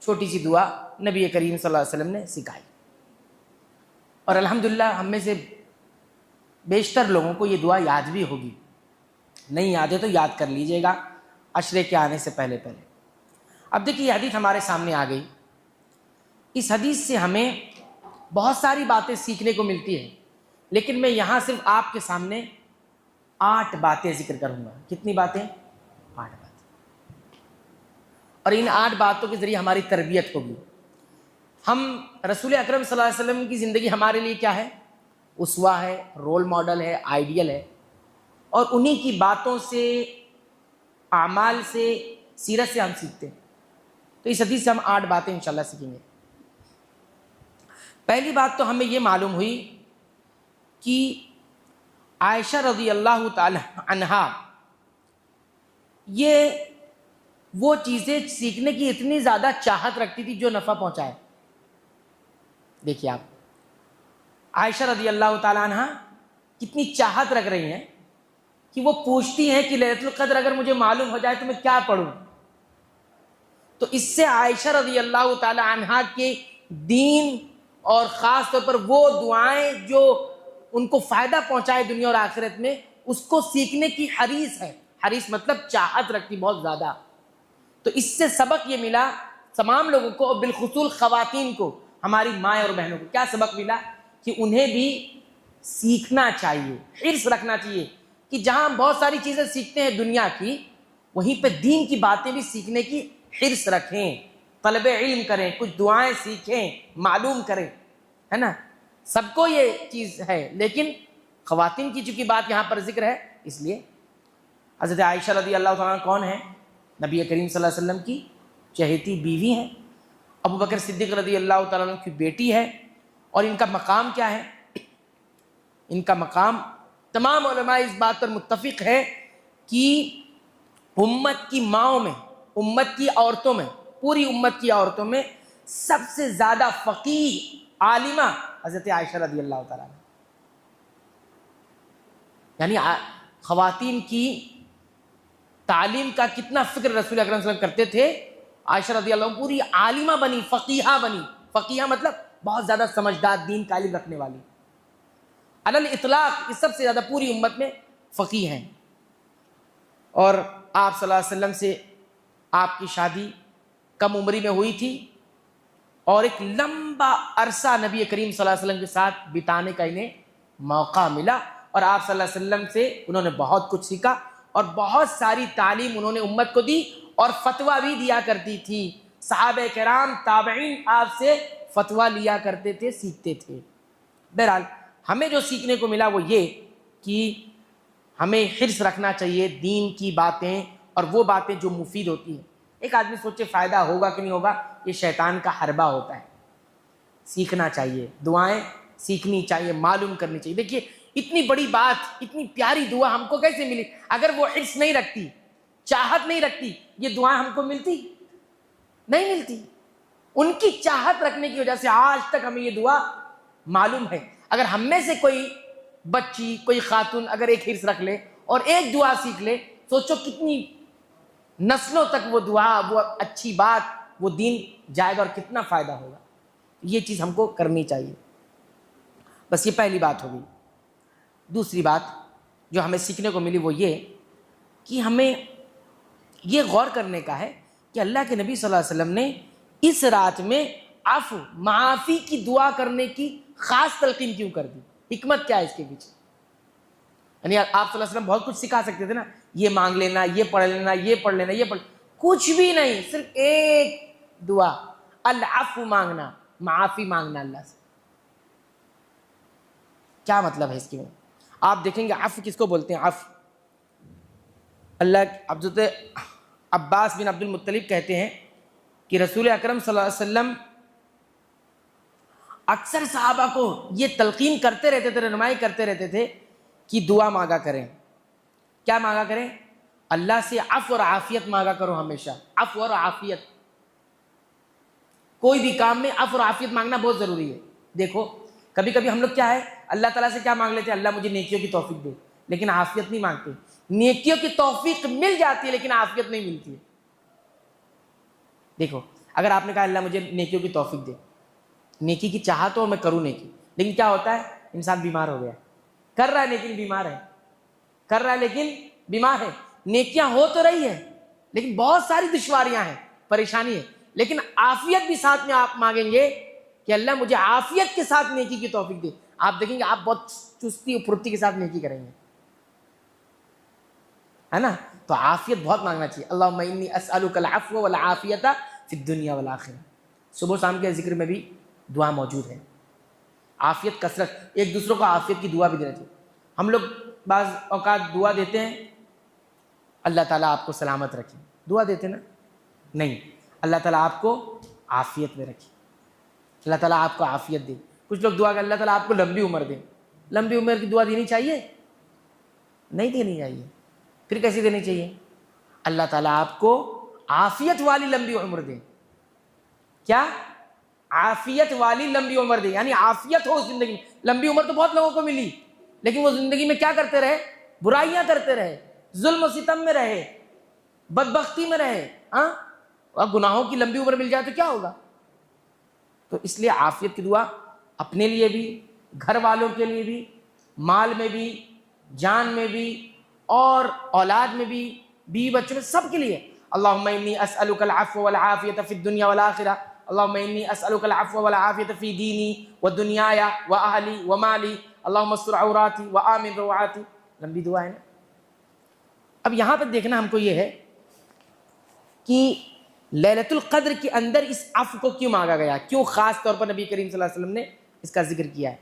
چھوٹی سی دعا نبی کریم صلی اللہ علیہ وسلم نے سکھائی، اور الحمدللہ ہم میں سے بیشتر لوگوں کو یہ دعا یاد بھی ہوگی، نہیں یاد ہے تو یاد کر لیجئے گا عشرے کے آنے سے پہلے پہلے۔ اب دیکھیے یہ حدیث ہمارے سامنے آ گئی، اس حدیث سے ہمیں بہت ساری باتیں سیکھنے کو ملتی ہیں، لیکن میں یہاں صرف آپ کے سامنے 8 باتیں ذکر کروں گا۔ کتنی باتیں؟ 8 باتیں، اور ان 8 باتوں کے ذریعے ہماری تربیت ہوگی۔ ہم رسول اکرم صلی اللہ علیہ وسلم کی زندگی ہمارے لیے کیا ہے؟ اسوہ ہے، رول ماڈل ہے، آئیڈیل ہے، اور انہی کی باتوں سے، اعمال سے، سیرت سے ہم سیکھتے ہیں۔ تو اس حدیث سے ہم 8 باتیں انشاءاللہ سیکھیں گے۔ پہلی بات تو ہمیں یہ معلوم ہوئی کہ عائشہ رضی اللہ تعالی عنہا یہ وہ چیزیں سیکھنے کی اتنی زیادہ چاہت رکھتی تھی جو نفع پہنچائے۔ دیکھیے آپ، عائشہ رضی اللہ تعالی عنہا کتنی چاہت رکھ رہی ہیں کہ وہ پوچھتی ہیں کہ لیلۃ القدر اگر مجھے معلوم ہو جائے تو میں کیا پڑھوں؟ تو اس سے عائشہ رضی اللہ تعالی عنہا کے دین اور خاص طور پر وہ دعائیں جو ان کو فائدہ پہنچائے دنیا اور آخرت میں، اس کو سیکھنے کی حریص ہے۔ حریص مطلب چاہت رکھتی بہت زیادہ۔ تو اس سے سبق یہ ملا تمام لوگوں کو، اور بالخصوص خواتین کو، ہماری مائیں اور بہنوں کو، کیا سبق ملا؟ کہ انہیں بھی سیکھنا چاہیے، حرص رکھنا چاہیے کہ جہاں ہم بہت ساری چیزیں سیکھتے ہیں دنیا کی، وہیں پہ دین کی باتیں بھی سیکھنے کی حرص رکھیں، طلب علم کریں، کچھ دعائیں سیکھیں، معلوم کریں، ہے نا؟ سب کو یہ چیز ہے، لیکن خواتین کی چونکہ بات یہاں پر ذکر ہے، اس لیے حضرت عائشہ رضی اللہ تعالیٰ عنہ کون ہے؟ نبی کریم صلی اللہ علیہ وسلم کی چہیتی بیوی ہیں، ابو بکر صدیق رضی اللہ تعالیٰ عنہ کی بیٹی ہے، اور ان کا مقام کیا ہے؟ ان کا مقام، تمام علماء اس بات پر متفق ہے کہ امت کی ماؤں میں، امت کی عورتوں میں، پوری امت کی عورتوں میں سب سے زیادہ فقیہ عالمہ حضرت عائشہ رضی اللہ تعالیٰ عنہ، یعنی خواتین کی تعلیم کا کتنا فکر رسول اکرم صلی اللہ علیہ وسلم کرتے تھے۔ عائشہ رضی اللہ عنہ پوری عالمہ بنی، فقیہہ بنی۔ فقیہہ مطلب بہت زیادہ سمجھدار، دین کا علم رکھنے والی، علی الاطلاق یہ سب سے زیادہ پوری امت میں فقیہ ہیں۔ اور آپ صلی اللہ علیہ وسلم سے آپ کی شادی کم عمری میں ہوئی تھی، اور ایک لمبا عرصہ نبی کریم صلی اللہ علیہ وسلم کے ساتھ بتانے کا انہیں موقع ملا، اور آپ صلی اللہ علیہ وسلم سے انہوں نے بہت کچھ سیکھا، اور بہت ساری تعلیم انہوں نے امت کو دی، اور فتویٰ بھی دیا کرتی تھی۔ صحابہ کرام، تابعین آپ سے فتویٰ لیا کرتے تھے، سیکھتے تھے۔ بہرحال ہمیں جو سیکھنے کو ملا وہ یہ کہ ہمیں حرص رکھنا چاہیے دین کی باتیں، اور وہ باتیں جو مفید ہوتی ہیں۔ ایک آدمی سوچے فائدہ ہوگا کہ نہیں ہوگا، یہ شیطان کا حربہ ہوتا ہے۔ سیکھنا چاہیے، دعائیں سیکھنی چاہیے، معلوم کرنی چاہیے۔ دیکھیے اتنی بڑی بات، اتنی پیاری دعا ہم کو کیسے ملی؟ اگر وہ حرص نہیں رکھتی، چاہت نہیں رکھتی، یہ دعائیں ہم کو ملتی نہیں ملتی۔ ان کی چاہت رکھنے کی وجہ سے آج تک ہمیں یہ دعا معلوم ہے۔ اگر ہم میں سے کوئی بچی، کوئی خاتون اگر ایک حرص رکھ لے اور ایک دعا سیکھ لے، سوچو کتنی نسلوں تک وہ دعا، وہ اچھی بات، وہ دین جائے گا، اور کتنا فائدہ ہوگا۔ یہ چیز ہم کو کرنی چاہیے۔ بس یہ پہلی بات ہوگی۔ دوسری بات جو ہمیں سیکھنے کو ملی وہ یہ کہ ہمیں یہ غور کرنے کا ہے کہ اللہ کے نبی صلی اللہ علیہ وسلم نے اس رات میں عفو معافی کی دعا کرنے کی خاص تلقین کیوں کر دی؟ حکمت کیا ہے اس کے پیچھے؟ یعنی آپ صلی اللہ علیہ وسلم بہت کچھ سکھا سکتے تھے نا، یہ مانگ لینا، یہ پڑھ لینا، یہ پڑھ لینا، یہ پڑھ، کچھ بھی نہیں، صرف ایک دعا، العفو مانگنا، معافی مانگنا اللہ سے۔ کیا مطلب ہے اس کی؟ آپ دیکھیں گے عفو کس کو بولتے ہیں؟ عفو اللہ، حضرت عباس بن عبد المطلب کہتے ہیں کہ رسول اکرم صلی اللہ علیہ وسلم اکثر صحابہ کو یہ تلقین کرتے رہتے تھے، رہنمائی کرتے رہتے تھے کہ دعا مانگا کریں۔ کیا مانگا کریں؟ اللہ سے عفو اور عافیت مانگا کرو ہمیشہ، عفو اور عافیت۔ کوئی بھی کام میں عفو اور عافیت مانگنا بہت ضروری ہے۔ دیکھو کبھی کبھی ہم لوگ کیا ہے، اللہ تعالیٰ سے کیا مانگ لیتے ہیں؟ اللہ مجھے نیکیوں کی توفیق دے، لیکن عافیت نہیں مانگتے۔ نیکیوں کی توفیق مل جاتی ہے لیکن عافیت نہیں ملتی ہے۔ دیکھو اگر آپ نے کہا اللہ مجھے نیکیوں کی توفیق دے، نیکی کی چاہت ہو میں کروں نیکی، لیکن کیا ہوتا ہے؟ انسان بیمار ہو گیا، کر رہا ہے لیکن بیمار ہے، کر رہا ہے لیکن بیمار ہے۔ نیکیاں ہو تو رہی ہے لیکن بہت ساری دشواریاں ہیں، پریشانی ہے، لیکن عافیت بھی ساتھ میں آپ مانگیں گے کہ اللہ مجھے عافیت کے ساتھ نیکی کی توفیق دے، آپ دیکھیں گے آپ بہت چستی اور پھرتی کے ساتھ نیکی کریں گے، ہے نا؟ تو عافیت بہت مانگنا چاہیے۔ اللہم انی اسألک العفو والعافیۃ فی الدنیا والآخرہ۔ صبح و شام کے ذکر میں بھی دعا موجود ہے، عافیت کثرت، ایک دوسروں کو عافیت کی دعا بھی دینا چاہیے۔ ہم لوگ بعض اوقات دعا دیتے ہیں اللہ تعالیٰ آپ کو سلامت رکھے، دعا دیتے نا؟ نہیں، اللہ تعالیٰ آپ کو عافیت میں رکھے، اللہ تعالیٰ آپ کو عافیت دے۔ کچھ لوگ دعا کہ اللہ تعالیٰ آپ کو لمبی عمر دے، لمبی عمر کی دعا دینی چاہیے؟ نہیں دینی چاہیے۔ پھر کیسی دینی چاہیے؟ اللہ تعالیٰ آپ کو عافیت والی لمبی عمر دے۔ کیا؟ عافیت والی لمبی عمر دے، یعنی عافیت ہو زندگی میں۔ لمبی عمر تو بہت لوگوں کو ملی لیکن وہ زندگی میں کیا کرتے رہے؟ برائیاں کرتے رہے، ظلم و ستم میں رہے، بدبختی میں رہے۔ اور گناہوں کی لمبی عمر مل جائے تو کیا ہوگا؟ تو اس لیے عافیت کی دعا اپنے لیے بھی، گھر والوں کے لیے بھی، مال میں بھی، جان میں بھی، اور اولاد میں بھی، بیوی بچوں میں، سب کے لیے۔ اللہم انی اسألک العفو والعافیۃ فی الدنیا والآخرہ، اللہم انی اسألک العفو والعافیۃ فی دینی ودنیای واہلی ومالی، اللہم استر عوراتی وآمن روعاتی۔ لمبی دعا ہے نا۔ اب یہاں پہ دیکھنا ہم کو یہ ہے کہ لیلۃ القدر کے اندر اس عفو کو کیوں مانگا گیا، کیوں خاص طور پر نبی کریم صلی اللہ علیہ وسلم نے اس کا ذکر کیا ہے؟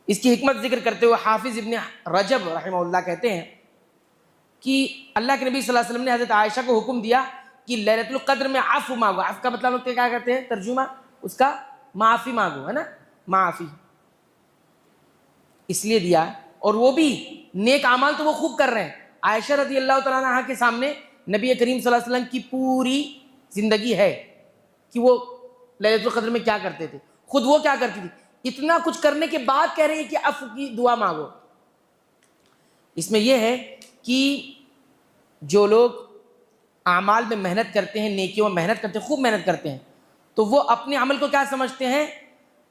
اس کی حکمت ذکر کرتے ہوئے حافظ ابن رجب رحمہ اللہ کہتے ہیں کہ اللہ کے نبی صلی اللہ علیہ وسلم نے حضرت عائشہ کو حکم دیا کہ لیلۃ القدر میں عفو مانگو۔ عفو کا مطلب لوگ کیا کہتے ہیں ترجمہ اس کا؟ معافی مانگو، ہے نا؟ معافی اس لیے دیا، اور وہ بھی نیک اعمال تو وہ خوب کر رہے ہیں۔ عائشہ رضی اللہ تعالیٰ عنہا کے سامنے نبی کریم صلی اللہ علیہ وسلم کی پوری زندگی ہے کہ وہ لیلۃ القدر میں کیا کرتے تھے، خود وہ کیا کرتی تھی، اتنا کچھ کرنے کے بعد کہہ رہی ہیں کہ عفو کی دعا مانگو۔ اس میں یہ ہے کہ جو لوگ اعمال میں محنت کرتے ہیں، نیکیوں میں محنت کرتے ہیں، خوب محنت کرتے ہیں، تو وہ اپنے عمل کو کیا سمجھتے ہیں؟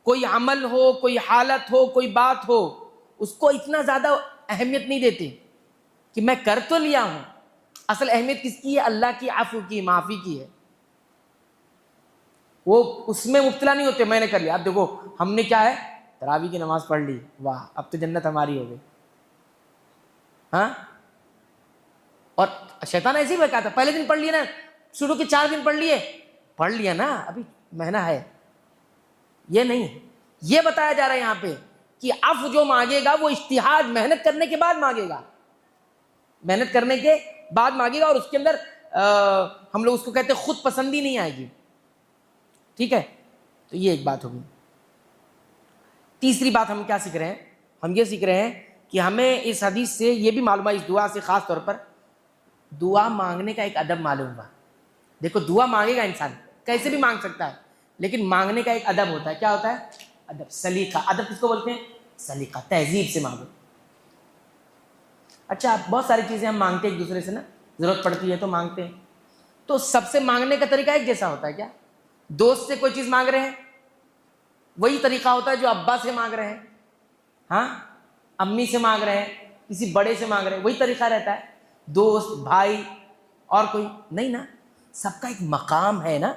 کوئی عمل ہو، کوئی حالت ہو، کوئی بات ہو، اس کو اتنا زیادہ اہمیت نہیں دیتے کہ میں کر تو لیا ہوں۔ اصل اہمیت کس کی ہے؟ اللہ کی عفو کی، معافی کی ہے۔ وہ اس میں مبتلا نہیں ہوتے میں نے کر لیا۔ اب دیکھو ہم نے کیا ہے، تراویح کی نماز پڑھ لی، واہ اب تو جنت ہماری ہو گئی، ہاں؟ اور شیطان ایسے ہی بہکاتا، پہلے دن پڑھ لیے نا، شروع کے 4 دن پڑھ لیا نا، ابھی مہینہ ہے۔ یہ نہیں، یہ بتایا جا رہا ہے یہاں پہ کہ عفو جو مانگے گا وہ اجتہاد، محنت کرنے کے بعد مانگے گا، محنت کرنے کے بعد مانگے گا، اور اس کے اندر ہم لوگ اس کو کہتے ہیں خود پسندی نہیں آئے گی، ٹھیک ہے؟ تو یہ ایک بات ہوگی۔ تیسری بات ہم کیا سیکھ رہے ہیں؟ ہم یہ سیکھ رہے ہیں کہ ہمیں اس حدیث سے یہ بھی معلوم ہے، اس دعا سے خاص طور پر دعا مانگنے کا ایک ادب معلوم ہوا۔ دیکھو دعا مانگے گا انسان کیسے بھی مانگ سکتا ہے، لیکن مانگنے کا ایک ادب ہوتا ہے۔ کیا ہوتا ہے؟ ادب، سلیقہ۔ ادب کس کو بولتے ہیں؟ سلیقہ، تہذیب سے مانگو۔ اچھا بہت ساری چیزیں ہم مانگتے ہیں ایک دوسرے سے نا، ضرورت پڑتی ہے تو مانگتے ہیں، تو سب سے مانگنے کا طریقہ ایک جیسا ہوتا ہے کیا؟ دوست سے کوئی چیز مانگ رہے ہیں وہی طریقہ ہوتا ہے جو ابا سے مانگ رہے ہیں، ہاں، امی سے مانگ رہے ہیں، کسی بڑے سے مانگ رہے ہیں، وہی طریقہ رہتا ہے۔ دوست، بھائی، اور کوئی نہیں نا, سب کا ایک مقام ہے نا,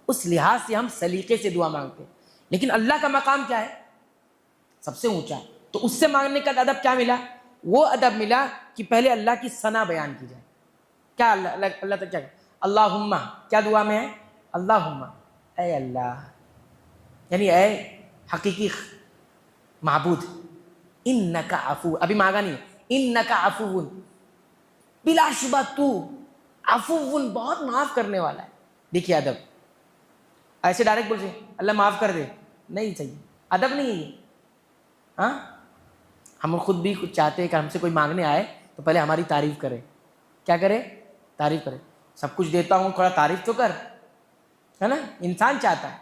اس لحاظ سے ہم سلیقے سے دعا مانگتے ہیں. لیکن اللہ کا مقام کیا ہے؟ سب سے اونچا. تو اس سے مانگنے کا ادب کیا ملا؟ وہ ادب ملا کہ پہلے اللہ کی ثنا بیان کی جائے. کیا اللہ تک کیا اللہم, کیا دعا میں ہے؟ اللہم, اے اللہ, یعنی اے حقیقی معبود, انکا عفو, ابھی مانگا نہیں, انکا عفو, بلا شبہ تو عفو, بہت معاف کرنے والا ہے. دیکھیے ادب, ایسے ڈائریکٹ بول سے اللہ معاف کر دے, نہیں چاہیے, ادب نہیں ہے یہ. ہاں, ہم خود بھی کچھ چاہتے ہیں کہ ہم سے کوئی مانگنے آئے تو پہلے ہماری تعریف کرے. کیا کرے؟ تعریف کرے. سب کچھ دیتا ہوں, تھوڑا تعریف تو کر, ہے نا, انسان چاہتا ہے.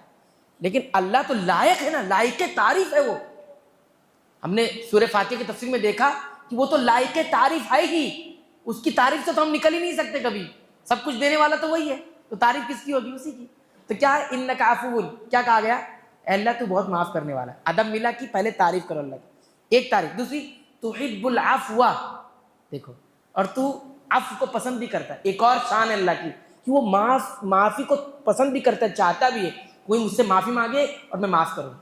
لیکن اللہ تو لائق ہے نا, لائق تعریف ہے وہ. ہم نے سورہ فاتحہ کی تفسیر میں دیکھا کہ وہ تو لائق تعریف ہے ہی, اس کی تعریف سے تو ہم نکل ہی نہیں سکتے کبھی. سب کچھ دینے والا تو وہی ہے, تو تعریف کس کی ہوگی؟ اسی کی. تو کیا ہے انکا عفو, کیا کہا گیا؟ اے اللہ تو بہت معاف کرنے والا ہے. ادب ملا کہ پہلے تعریف کرو اللہ کی, ایک تعریف. دوسری تحب العفو, دیکھو, اور تو عفو کو پسند بھی کرتا ہے. ایک اور شان ہے اللہ کی کہ وہ معافی کو پسند بھی کرتا ہے, چاہتا بھی ہے کوئی مجھ سے معافی مانگے اور میں معاف کروں.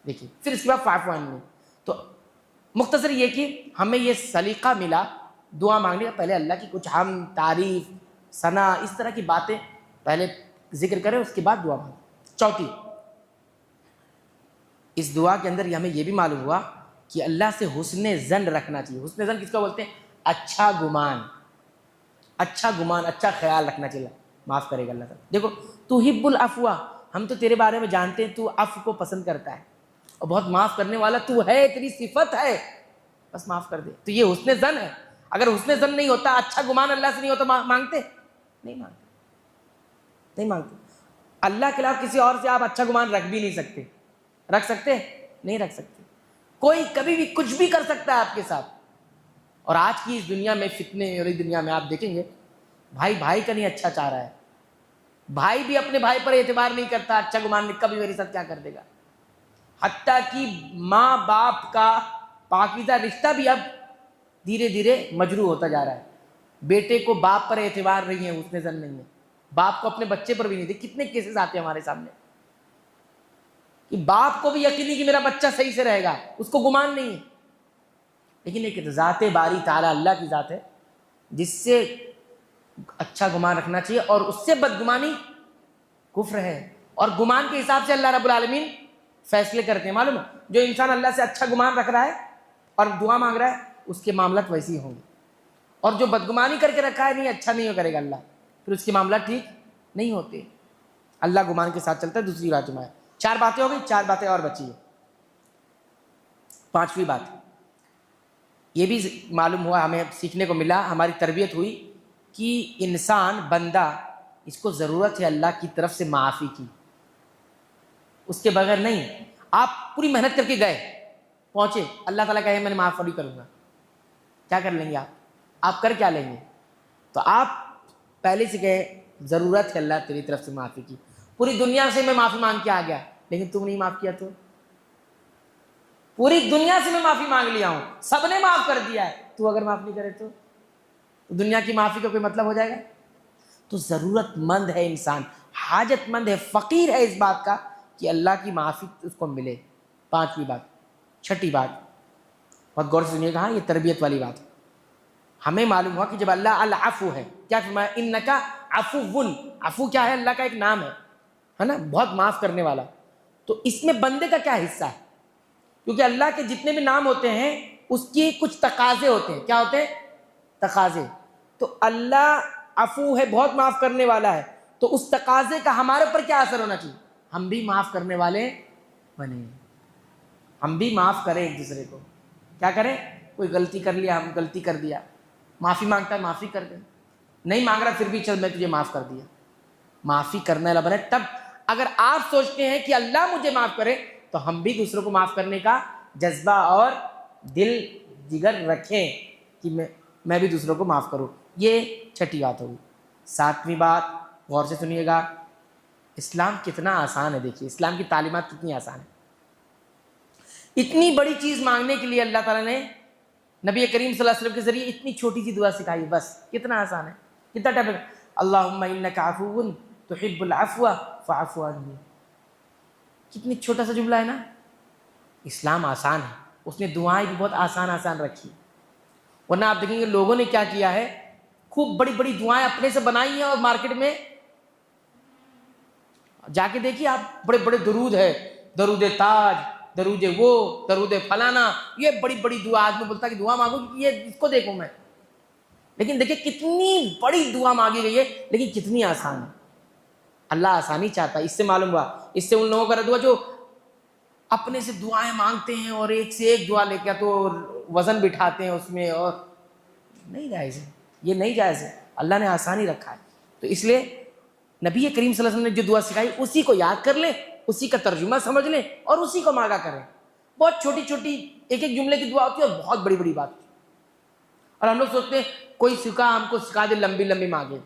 دیکھیے پھر اس کے بعد فاعف عنہم. تو مختصر یہ کہ ہمیں یہ سلیقہ ملا دعا مانگنے کا, پہلے اللہ کی کچھ ہم تعریف ثنا اس طرح کی باتیں پہلے ذکر کریں, اس کے بعد دعا مانگیں. چوتھی, اس دعا کے اندر ہمیں یہ بھی معلوم ہوا کہ اللہ سے حسن ظن رکھنا چاہیے. حسن ظن کس کو بولتے ہیں؟ اچھا گمان, اچھا گمان, اچھا خیال رکھنا چاہیے, معاف کرے گا اللہ تعالیٰ. دیکھو تحب العفو, ہم تو تیرے بارے میں جانتے ہیں تو عفو کو پسند کرتا ہے اور بہت معاف کرنے والا تو ہے, تیری صفت ہے, بس معاف کر دے. تو یہ حسن ظن ہے. اگر حسن ظن نہیں ہوتا, اچھا گمان اللہ سے نہیں ہوتا, مانگتے نہیں, نہیں مانگتے. اللہ کے علاوہ کسی اور سے آپ اچھا گمان رکھ بھی نہیں سکتے. رکھ سکتے؟ نہیں رکھ سکتے. کوئی کبھی بھی کچھ بھی کر سکتا ہے آپ کے ساتھ. اور آج کی اس دنیا میں, فتنے والی دنیا میں آپ دیکھیں گے بھائی بھائی کا نہیں اچھا چاہ رہا ہے, بھائی بھی اپنے بھائی پر اعتبار نہیں کرتا, اچھا گمان کبھی میرے ساتھ کیا کر دے گا. حتیٰ کہ ماں باپ کا پاکیزہ رشتہ بھی اب دھیرے دھیرے مجروح ہوتا جا رہا ہے. بیٹے کو باپ پر اعتبار نہیں ہے, حسن ظن نہیں ہے, باپ کو اپنے بچے پر بھی نہیں. دیکھ کتنے کیسز آتے ہیں ہمارے سامنے کہ باپ کو بھی یقین نہیں کہ میرا بچہ صحیح سے رہے گا, اس کو گمان نہیں ہے. لیکن ایک ذات باری تعالیٰ اللہ کی ذات ہے جس سے اچھا گمان رکھنا چاہیے, اور اس سے بدگمانی کفر ہے. اور گمان کے حساب سے اللہ رب العالمین فیصلے کرتے ہیں. معلوم ہے, جو انسان اللہ سے اچھا گمان رکھ رہا ہے اور دعا مانگ رہا ہے اس کے معاملات ویسے ہی ہوں گے, اور جو بدگمانی کر کے رکھا ہے نہیں, اچھا نہیں کرے گا اللہ, پھر اس کے معاملات ٹھیک نہیں ہوتے. اللہ گمان کے ساتھ چلتا ہے. دوسری بات میں 4 باتیں ہو گئی, 4 باتیں اور بچی ہے. 5ویں بات یہ بھی معلوم ہوا, ہمیں سیکھنے کو ملا, ہماری تربیت ہوئی کہ انسان بندہ اس کو ضرورت ہے اللہ کی طرف سے معافی کی, اس کے بغیر نہیں. آپ پوری محنت کر کے گئے, پہنچے, اللہ تعالیٰ کہے میں نے معاف نہیں کروں گا, کیا کر لیں گے آپ کر کیا لیں گے؟ تو آپ پہلے سے کہے ضرورت ہے اللہ تیری طرف سے معافی کی, پوری دنیا سے میں معافی مانگ کے آ گیا لیکن تم نہیں معاف کیا, تو پوری دنیا سے میں معافی مانگ لیا ہوں, سب نے معاف کر دیا ہے, تو اگر معاف نہیں کرے تو دنیا کی معافی کا کوئی مطلب ہو جائے گا؟ تو ضرورت مند ہے انسان, حاجت مند ہے, فقیر ہے اس بات کا کہ اللہ کی معافی اس کو ملے. 5ویں بات. 6ٹھی بات بہت غور سے سنیے گا, یہ تربیت والی بات. ہمیں معلوم ہوا کہ جب اللہ العفو ہے, کیا فرمایا؟ انکا عفو. عفو کیا ہے؟ اللہ کا ایک نام ہے نا, بہت معاف کرنے والا. تو اس میں بندے کا کیا حصہ ہے؟ کیونکہ اللہ کے جتنے بھی نام ہوتے ہیں اس کی کچھ تقاضے ہوتے ہیں. کیا ہوتے ہیں؟ تقاضے. تو اللہ عفو ہے, بہت معاف کرنے والا ہے, تو اس تقاضے کا ہمارے اوپر کیا اثر ہونا چاہیے؟ ہم بھی معاف کرنے والے بنے, ہم بھی معاف کریں ایک دوسرے کو. کیا کریں؟ کوئی غلطی کر لیا, ہم غلطی کر دیا, معافی مانگتا ہے معافی کر دیں, نہیں مانگ رہا پھر بھی چل میں تجھے معاف کر دیا. معافی کرنے والا بنے. تب اگر آپ سوچتے ہیں کہ اللہ مجھے معاف کرے تو ہم بھی دوسروں کو معاف کرنے کا جذبہ اور دل جگر رکھیں کہ میں بھی دوسروں کو معاف کروں. یہ 6ٹھی بات ہوگی. 7ویں بات غور سے سنیے گا, اسلام کتنا آسان ہے. دیکھیے اسلام کی تعلیمات کتنی آسان ہے. اتنی بڑی چیز مانگنے کے لیے اللہ تعالیٰ نے نبی کریم صلی اللہ علیہ وسلم کے ذریعے اتنی چھوٹی سی دعا سکھائی, بس کتنا آسان ہے. کتنا ٹائم لگتا ہے اللہم انک عفو تحب العفو فاعف عنی. کتنی چھوٹا سا جملہ ہے نا. اسلام آسان ہے, اس نے دعائیں بھی بہت آسان آسان رکھی. ورنہ آپ دیکھیں گے لوگوں نے کیا کیا ہے, خوب بڑی بڑی دعائیں اپنے سے بنائی ہیں, اور مارکیٹ میں جا کے دیکھیے آپ, بڑے بڑے درود ہے, درود تاج, درود وہ, درود فلانا, یہ بڑی بڑی دعا. آدمی بولتا ہے کہ دعا مانگو یہ اس کو دیکھوں میں. لیکن دیکھیں کتنی بڑی دعا مانگی گئی ہے, لیکن کتنی آسان ہے. اللہ آسانی چاہتا ہے. اس سے معلوم ہوا, اس سے ان لوگوں کا رد ہوا جو اپنے سے دعائیں مانگتے ہیں اور ایک سے ایک دعا لے کے تو وزن بٹھاتے ہیں اس میں, اور نہیں جائز ہے, یہ نہیں جائز ہے. اللہ نے آسانی رکھا ہے. تو اس لیے نبی کریم صلی اللہ علیہ وسلم نے جو دعا سکھائی اسی کو یاد کر لیں, اسی کا ترجمہ سمجھ لیں اور اسی کو مانگا کریں. بہت چھوٹی چھوٹی ایک ایک جملے کی دعا ہوتی ہے اور بہت بڑی بڑی بات. اور ہم لوگ سوچتے ہیں کوئی سکھا ہم کو سکھا دے لمبی لمبی مانگے,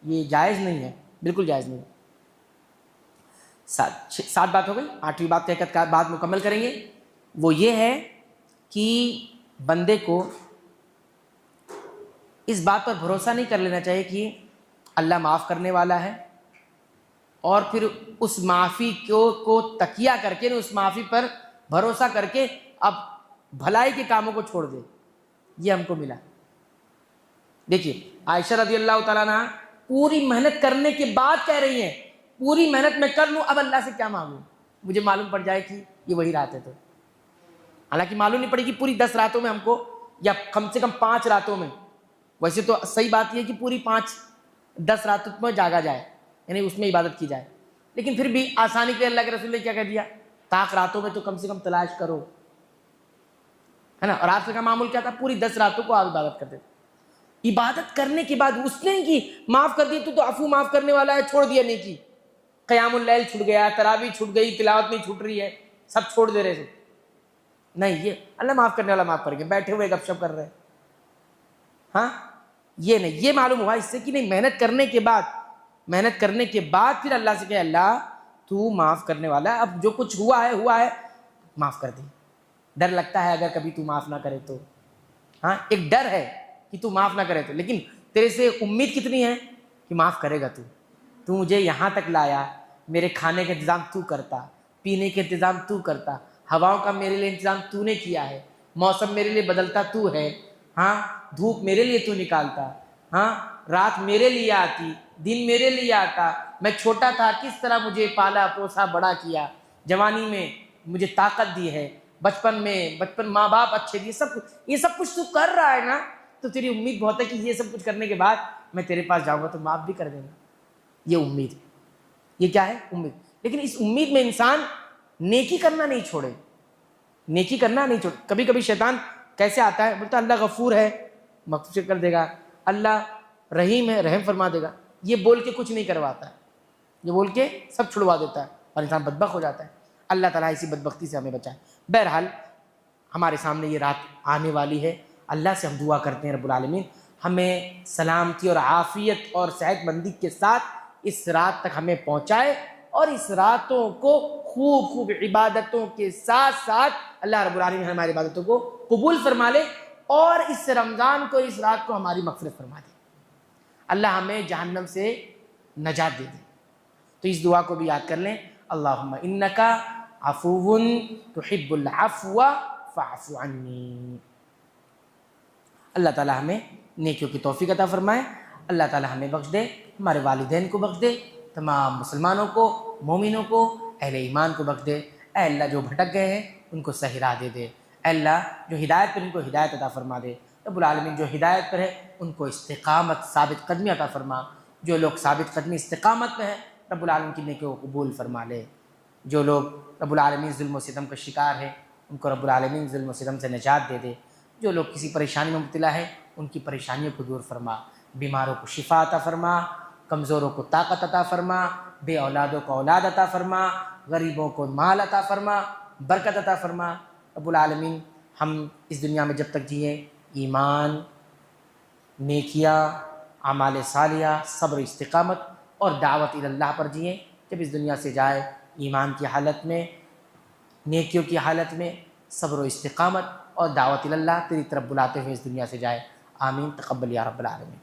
یہ جائز نہیں ہے, بالکل جائز نہیں ہے. 7 بات ہو گئی. 8ویں بات حقیقت کا بات مکمل کریں گے, وہ یہ ہے کہ بندے کو اس بات پر بھروسہ نہیں کر لینا چاہیے کہ اللہ معاف کرنے والا ہے, اور پھر اس معافی کو تکیہ کر کے, اس معافی پر بھروسہ کر کے اب بھلائی کے کاموں کو چھوڑ دے. یہ ہم کو ملا. دیکھیے عائشہ رضی اللہ تعالیٰ عنہ پوری محنت کرنے کے بعد کہہ رہی ہیں پوری محنت میں کر لوں, اب اللہ سے کیا مانگوں, مجھے معلوم پڑ جائے کہ یہ وہی رات ہے. تو حالانکہ معلوم نہیں پڑے گی پوری 10 راتوں میں ہم کو, یا کم سے کم 5 راتوں میں. ویسے تو صحیح بات یہ ہے کہ پوری 10 راتوں میں جاگا جائے, یعنی اس میں عبادت کی جائے. لیکن پھر بھی آسانی کے اللہ کے رسول نے کیا کہہ دیا, طاق راتوں میں تو کم سے کم تلاش کرو, ہے نا. اور آپ کا معمول کیا تھا, پوری 10 راتوں کو آپ عبادت کرتے تھے. عبادت کرنے کے بعد اس نے کی معاف کر دی, تو عفو معاف کرنے والا ہے, چھوڑ دیا نہیں کی. قیام اللیل چھوٹ گیا, تراویح چھوٹ گئی, تلاوت نہیں چھوٹ رہی ہے, سب چھوڑ دے رہے تھے. نہیں, یہ اللہ معاف کرنے والا معاف کرے گا, بیٹھے ہوئے گپ شپ کر رہے. ہاں یہ نہیں, یہ معلوم ہوا اس سے کہ نہیں, محنت کرنے کے بعد پھر اللہ سے کہ اللہ تو معاف کرنے والا ہے, اب جو کچھ ہوا ہے معاف کر دے. ڈر لگتا ہے اگر کبھی تو معاف نہ کرے تو, ہاں ایک ڈر ہے کہ تو معاف نہ کرے تو, لیکن تیرے سے امید کتنی ہے کہ معاف کرے گا. تو مجھے یہاں تک لایا, میرے کھانے کا انتظام تو کرتا, پینے کے انتظام تو کرتا, ہواؤں کا میرے لیے انتظام تو نے کیا ہے, موسم میرے لیے بدلتا تو ہے, ہاں دھوپ میرے لیے تو نکالتا, ہاں رات میرے لیے آتی, دن میرے لیے آتا, میں چھوٹا تھا کس طرح مجھے پالا پوسا بڑا کیا, جوانی میں مجھے طاقت دی ہے, بچپن ماں باپ اچھے دیے, یہ سب کچھ تو کر رہا ہے نا, تو تیری امید بہت ہے کہ یہ سب کچھ کرنے کے بعد میں تیرے پاس جاؤں گا تو معاف بھی کر دیں گا. یہ امید ہے, یہ کیا ہے امید. لیکن اس امید میں انسان نیکی کرنا نہیں چھوڑے, نیکی کرنا نہیں چھوڑے. کبھی کبھی شیطان کیسے آتا ہے, بولتا اللہ غفور ہے مغفر کر دے گا, اللہ رحیم ہے رحم فرما دے گا, یہ بول کے کچھ نہیں کرواتا ہے, یہ بول کے سب چھڑوا دیتا ہے اور انسان بدبخت ہو جاتا ہے. اللہ تعالیٰ اسی بدبختی سے ہمیں بچائے. بہرحال ہمارے سامنے یہ رات آنے والی ہے, اللہ سے ہم دعا کرتے ہیں رب العالمین ہمیں سلامتی اور عافیت اور صحت مندی کے ساتھ اس رات تک ہمیں پہنچائے, اور اس راتوں کو خوب عبادتوں کے ساتھ ساتھ اللہ رب العالمین ہماری عبادتوں کو قبول فرما لے, اور اس رمضان کو, اس رات کو ہماری مغفرت فرما دے. اللہ ہمیں جہنم سے نجات دے دے. تو اس دعا کو بھی یاد کر لیں, اللہم انکا عفو تحب العفو فاعف عنی. اللہ تعالیٰ ہمیں نیکیوں کی توفیق عطا فرمائے, اللہ تعالیٰ ہمیں بخش دے, ہمارے والدین کو بخش دے, تمام مسلمانوں کو, مومنوں کو, اہل ایمان کو بخش دے. اے اللہ جو بھٹک گئے ہیں ان کو صحیح راہ دے دے, اے اللہ جو ہدایت پر ان کو ہدایت عطا فرما دے. رب العالمین جو ہدایت پر ہے ان کو استقامت ثابت قدمی عطا فرما. جو لوگ ثابت قدمی استقامت میں ہیں رب العالمین کی نیکیوں کو قبول فرما لے. جو لوگ رب العالمین ظلم و ستم کا شکار ہے ان کو رب العالمین ظلم و ستم سے نجات دے دے. جو لوگ کسی پریشانی میں مبتلا ہے ان کی پریشانیوں کو دور فرما. بیماروں کو شفا عطا فرما, کمزوروں کو طاقت عطا فرما, بے اولادوں کو اولاد عطا فرما, غریبوں کو مال عطا فرما, برکت عطا فرما. رب العالمین ہم اس دنیا میں جب تک جئیں ایمان, نیکیاں, اعمال صالحہ, صبر و استقامت اور دعوت اللہ پر جئیں. جب اس دنیا سے جائے ایمان کی حالت میں, نیکیوں کی حالت میں, صبر و استقامت اور دعوت اللہ تیری طرف بلاتے ہوئے اس دنیا سے جائے. آمین. تقبل یا رب العالمین.